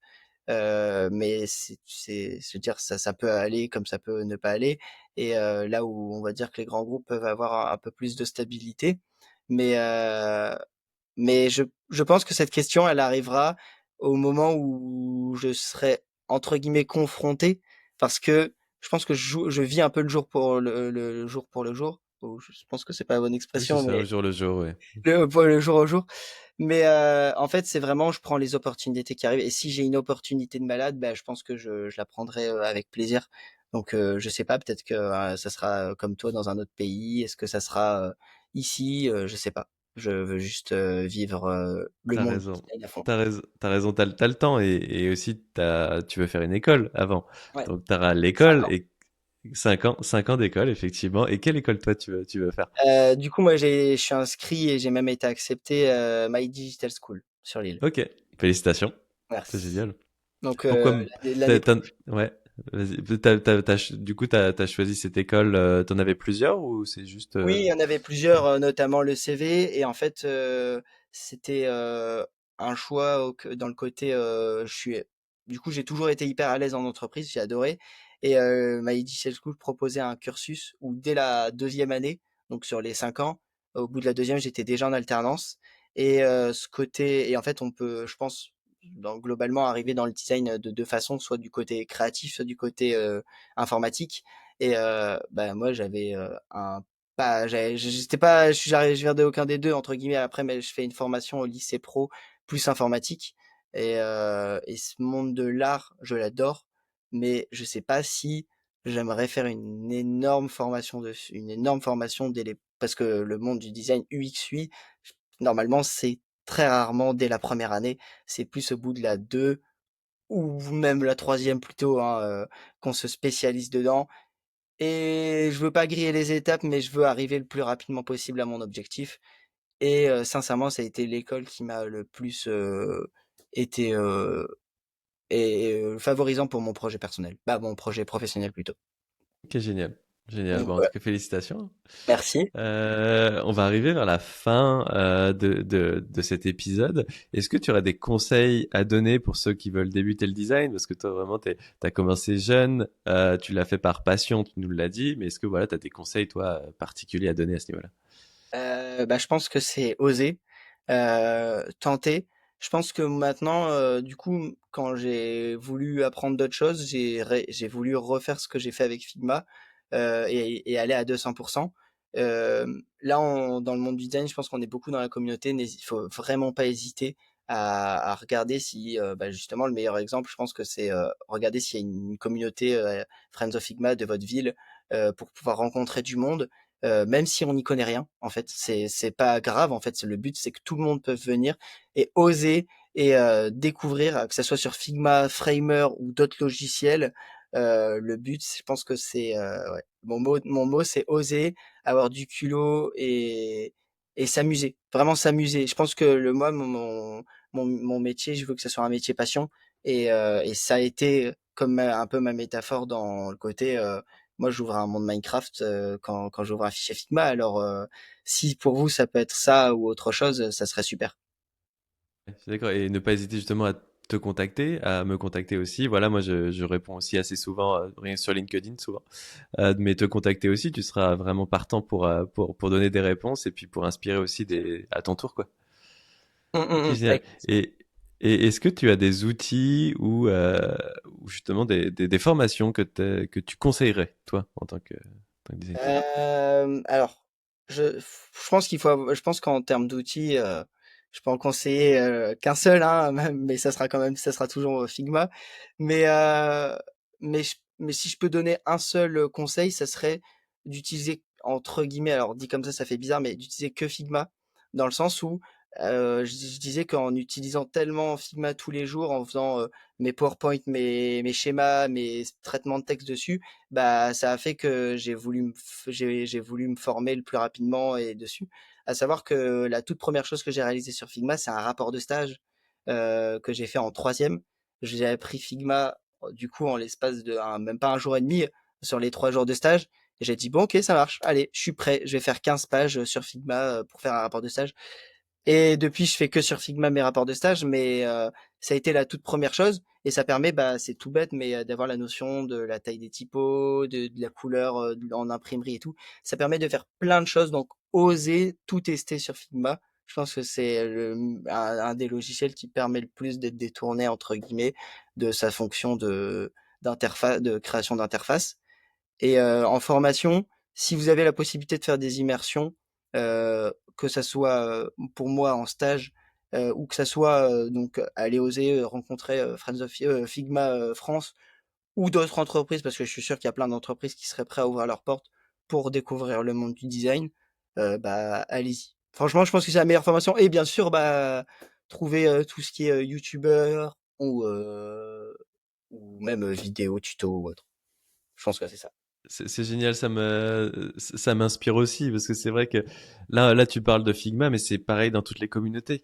Mais je veux dire, ça peut aller comme ça peut ne pas aller. Et là où on va dire que les grands groupes peuvent avoir un peu plus de stabilité. Mais, je pense que cette question, elle arrivera au moment où je serai entre guillemets confronté, parce que je pense que je vis un peu le jour pour le jour pour le jour. Ou je pense que c'est pas la bonne oui, c'est expression, ça, au mais jour le jour, ouais. le jour au jour. Mais en fait, c'est vraiment, je prends les opportunités qui arrivent. Et si j'ai une opportunité de malade, ben, je pense que je la prendrai avec plaisir. Donc, je sais pas, peut-être que ça sera comme toi dans un autre pays. Est-ce que ça sera ici? Je sais pas. Je veux juste vivre le T'as monde du raison. design à fond. T'as raison, t'as le temps et aussi tu veux faire une école avant. Ouais, Donc t'auras cinq l'école ans. et 5 ans d'école, effectivement. Et quelle école toi tu veux faire? Du coup, moi, je suis inscrit et j'ai même été accepté My Digital School sur l'île. Ok, félicitations. C'est Merci. génial. Donc, Pourquoi l'année prochaine. ouais, vas-y. Du coup, t'as choisi cette école, t'en avais plusieurs ou c'est juste Oui, il y en avait plusieurs, notamment le CV. Et en fait, c'était, un choix dans le côté, du coup, j'ai toujours été hyper à l'aise en entreprise, j'ai adoré. Et My Digital School proposait un cursus où dès la deuxième année, donc sur les 5 ans, au bout de la deuxième, j'étais déjà en alternance. Et ce côté et en fait, on peut, je pense, globalement arriver dans le design de 2 façons, soit du côté créatif, soit du côté, informatique. Et bah, moi, j'avais, un pas j'étais pas je viens de aucun des 2 entre guillemets. Après, mais je fais une formation au lycée pro plus informatique. Et ce monde de l'art, je l'adore, mais je sais pas si j'aimerais faire une énorme formation dès les parce que le monde du design UX UI, normalement, c'est très rarement dès la première année, c'est plus au bout de la 2 ou même la troisième plutôt, hein, qu'on se spécialise dedans. Et je veux pas griller les étapes, mais je veux arriver le plus rapidement possible à mon objectif. Et sincèrement, ça a été l'école qui m'a le plus été favorisant pour mon projet personnel. Bah, mon projet professionnel plutôt. Ok, génial. Génial. Donc Bon, en tout ouais, cas, félicitations. merci. On va arriver vers la fin de cet épisode. Est-ce que tu aurais des conseils à donner pour ceux qui veulent débuter le design? Parce que toi, vraiment, t'as commencé jeune, tu l'as fait par passion, tu nous l'as dit, mais est-ce que voilà, tu as des conseils, toi, particuliers à donner à ce niveau-là? Bah, je pense que c'est oser, tenter. Je pense que maintenant, du coup, quand j'ai voulu apprendre d'autres choses, j'ai voulu refaire ce que j'ai fait avec Figma, et aller à 200%. Là, dans le monde du design, je pense qu'on est beaucoup dans la communauté. Il faut vraiment pas hésiter à regarder si, bah, justement, le meilleur exemple, je pense que c'est regarder s'il y a une communauté Friends of Figma de votre ville, pour pouvoir rencontrer du monde. Même si on n'y connaît rien, en fait, c'est pas grave. En fait, le but, c'est que tout le monde peut venir et oser et découvrir, que ça soit sur Figma, Framer ou d'autres logiciels. Le but, je pense que c'est ouais. Mon mot, c'est oser, avoir du culot et s'amuser, vraiment s'amuser. Je pense que mon métier, je veux que ce soit un métier passion. Et ça a été comme un peu ma métaphore dans le côté. Moi, j'ouvre un monde Minecraft quand j'ouvre un fichier Figma. Alors, si pour vous, ça peut être ça ou autre chose, ça serait super. C'est d'accord. Et ne pas hésiter justement à te contacter, à me contacter aussi. Voilà, moi, je réponds aussi assez souvent, rien que sur LinkedIn, souvent. Mais te contacter aussi, tu seras vraiment partant pour donner des réponses et puis pour inspirer aussi à ton tour, quoi. Ok, génial. Avec plaisir. Et est-ce que tu as des outils ou justement des formations que tu conseillerais, toi, en tant que designer? Alors, je pense je pense qu'en termes d'outils, je peux en conseiller, qu'un seul, hein, même, mais ça sera toujours, Figma. Mais, mais si je peux donner un seul, conseil, ça serait d'utiliser entre guillemets, alors dit comme ça fait bizarre, mais d'utiliser que Figma. Dans le sens où, je disais qu'en utilisant tellement Figma tous les jours, en faisant, mes PowerPoint, mes schémas, mes traitements de texte dessus, bah, ça a fait que j'ai voulu me former le plus rapidement et dessus. À savoir que la toute première chose que j'ai réalisée sur Figma, c'est un rapport de stage, que j'ai fait en troisième. J'ai appris Figma, du coup, en l'espace même pas un jour et demi, sur les 3 jours de stage. Et j'ai dit, bon, ok, ça marche. Allez, je suis prêt. Je vais faire 15 pages sur Figma pour faire un rapport de stage. Et depuis, je fais que sur Figma mes rapports de stage, mais ça a été la toute première chose. Et ça permet, bah, c'est tout bête, mais d'avoir la notion de la taille des typos, de la couleur en imprimerie et tout. Ça permet de faire plein de choses, donc oser tout tester sur Figma. Je pense que c'est un des logiciels qui permet le plus d'être détourné, entre guillemets, de sa fonction d'interface, de création d'interface. Et en formation, si vous avez la possibilité de faire des immersions, que ça soit pour moi en stage, ou que ça soit donc aller oser rencontrer Friends of Figma France ou d'autres entreprises, parce que je suis sûr qu'il y a plein d'entreprises qui seraient prêtes à ouvrir leurs portes pour découvrir le monde du design, bah allez-y. Franchement, je pense que c'est la meilleure formation. Et bien sûr, bah trouver tout ce qui est youtubeur ou même vidéo tuto ou autre. Je pense que c'est ça. C'est génial, ça m'inspire aussi parce que c'est vrai que là tu parles de Figma, mais c'est pareil dans toutes les communautés.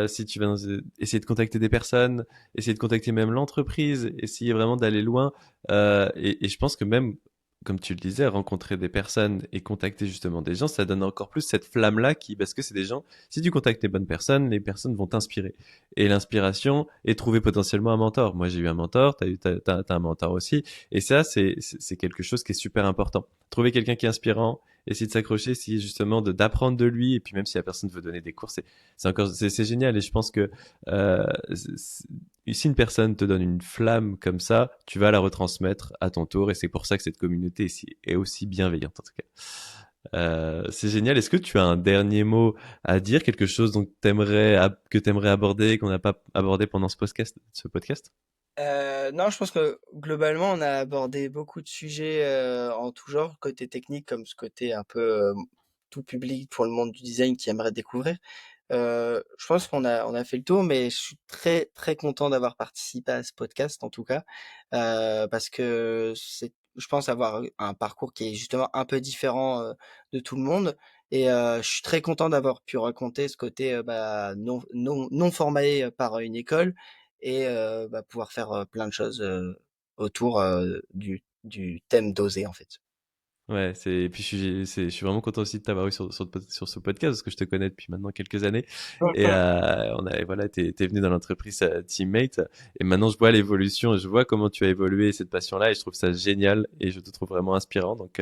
Si tu vas essayer de contacter des personnes, essayer de contacter même l'entreprise, essayer vraiment d'aller loin, et je pense que même comme tu le disais, rencontrer des personnes et contacter justement des gens, ça donne encore plus cette flamme-là parce que c'est des gens, si tu contactes les personnes vont t'inspirer. Et l'inspiration est trouver potentiellement un mentor. Moi, j'ai eu un mentor, t'as un mentor aussi. Et ça, c'est quelque chose qui est super important. Trouver quelqu'un qui est inspirant, essayer de s'accrocher, essayer justement d'apprendre de lui. Et puis même si la personne veut donner des cours, c'est génial. Et je pense que euh, si une personne te donne une flamme comme ça, tu vas la retransmettre à ton tour. Et c'est pour ça que cette communauté est aussi bienveillante en tout cas. C'est génial. Est-ce que tu as un dernier mot à dire, quelque chose que t'aimerais aborder, qu'on n'a pas abordé pendant ce podcast? Non, je pense que globalement, on a abordé beaucoup de sujets en tout genre, côté technique comme ce côté un peu tout public pour le monde du design qui aimerait découvrir. Je pense on a fait le tour, mais je suis très très content d'avoir participé à ce podcast en tout cas, parce que je pense avoir un parcours qui est justement un peu différent de tout le monde. Et je suis très content d'avoir pu raconter ce côté bah, non formé par une école et bah, pouvoir faire plein de choses autour du thème d'oser en fait. Ouais, et puis je suis vraiment content aussi de t'avoir eu sur ce podcast parce que je te connais depuis maintenant quelques années et voilà, t'es venu dans l'entreprise Teammate et maintenant je vois l'évolution et je vois comment tu as évolué cette passion-là et je trouve ça génial et je te trouve vraiment inspirant. Donc,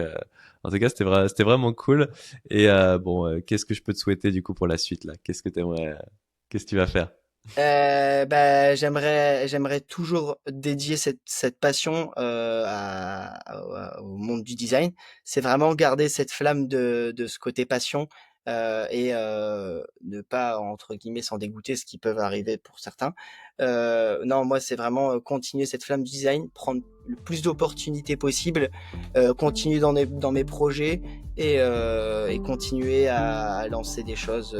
en tout cas, c'était vraiment cool. Et bon, qu'est-ce que je peux te souhaiter du coup pour la suite là? Qu'est-ce que tu vas faire? Bah, j'aimerais toujours dédier cette passion au monde du design. C'est vraiment garder cette flamme de ce côté passion et ne pas, entre guillemets, s'en dégoûter, ce qui peut arriver pour certains. Non, moi, c'est vraiment continuer cette flamme du design, prendre le plus d'opportunités possible, continuer dans mes projets et continuer à lancer des choses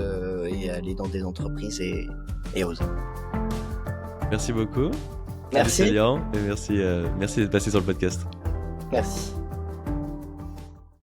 et aller dans des entreprises et oser. Merci beaucoup. Salut Merci. Célian et merci d'être passé sur le podcast. Merci.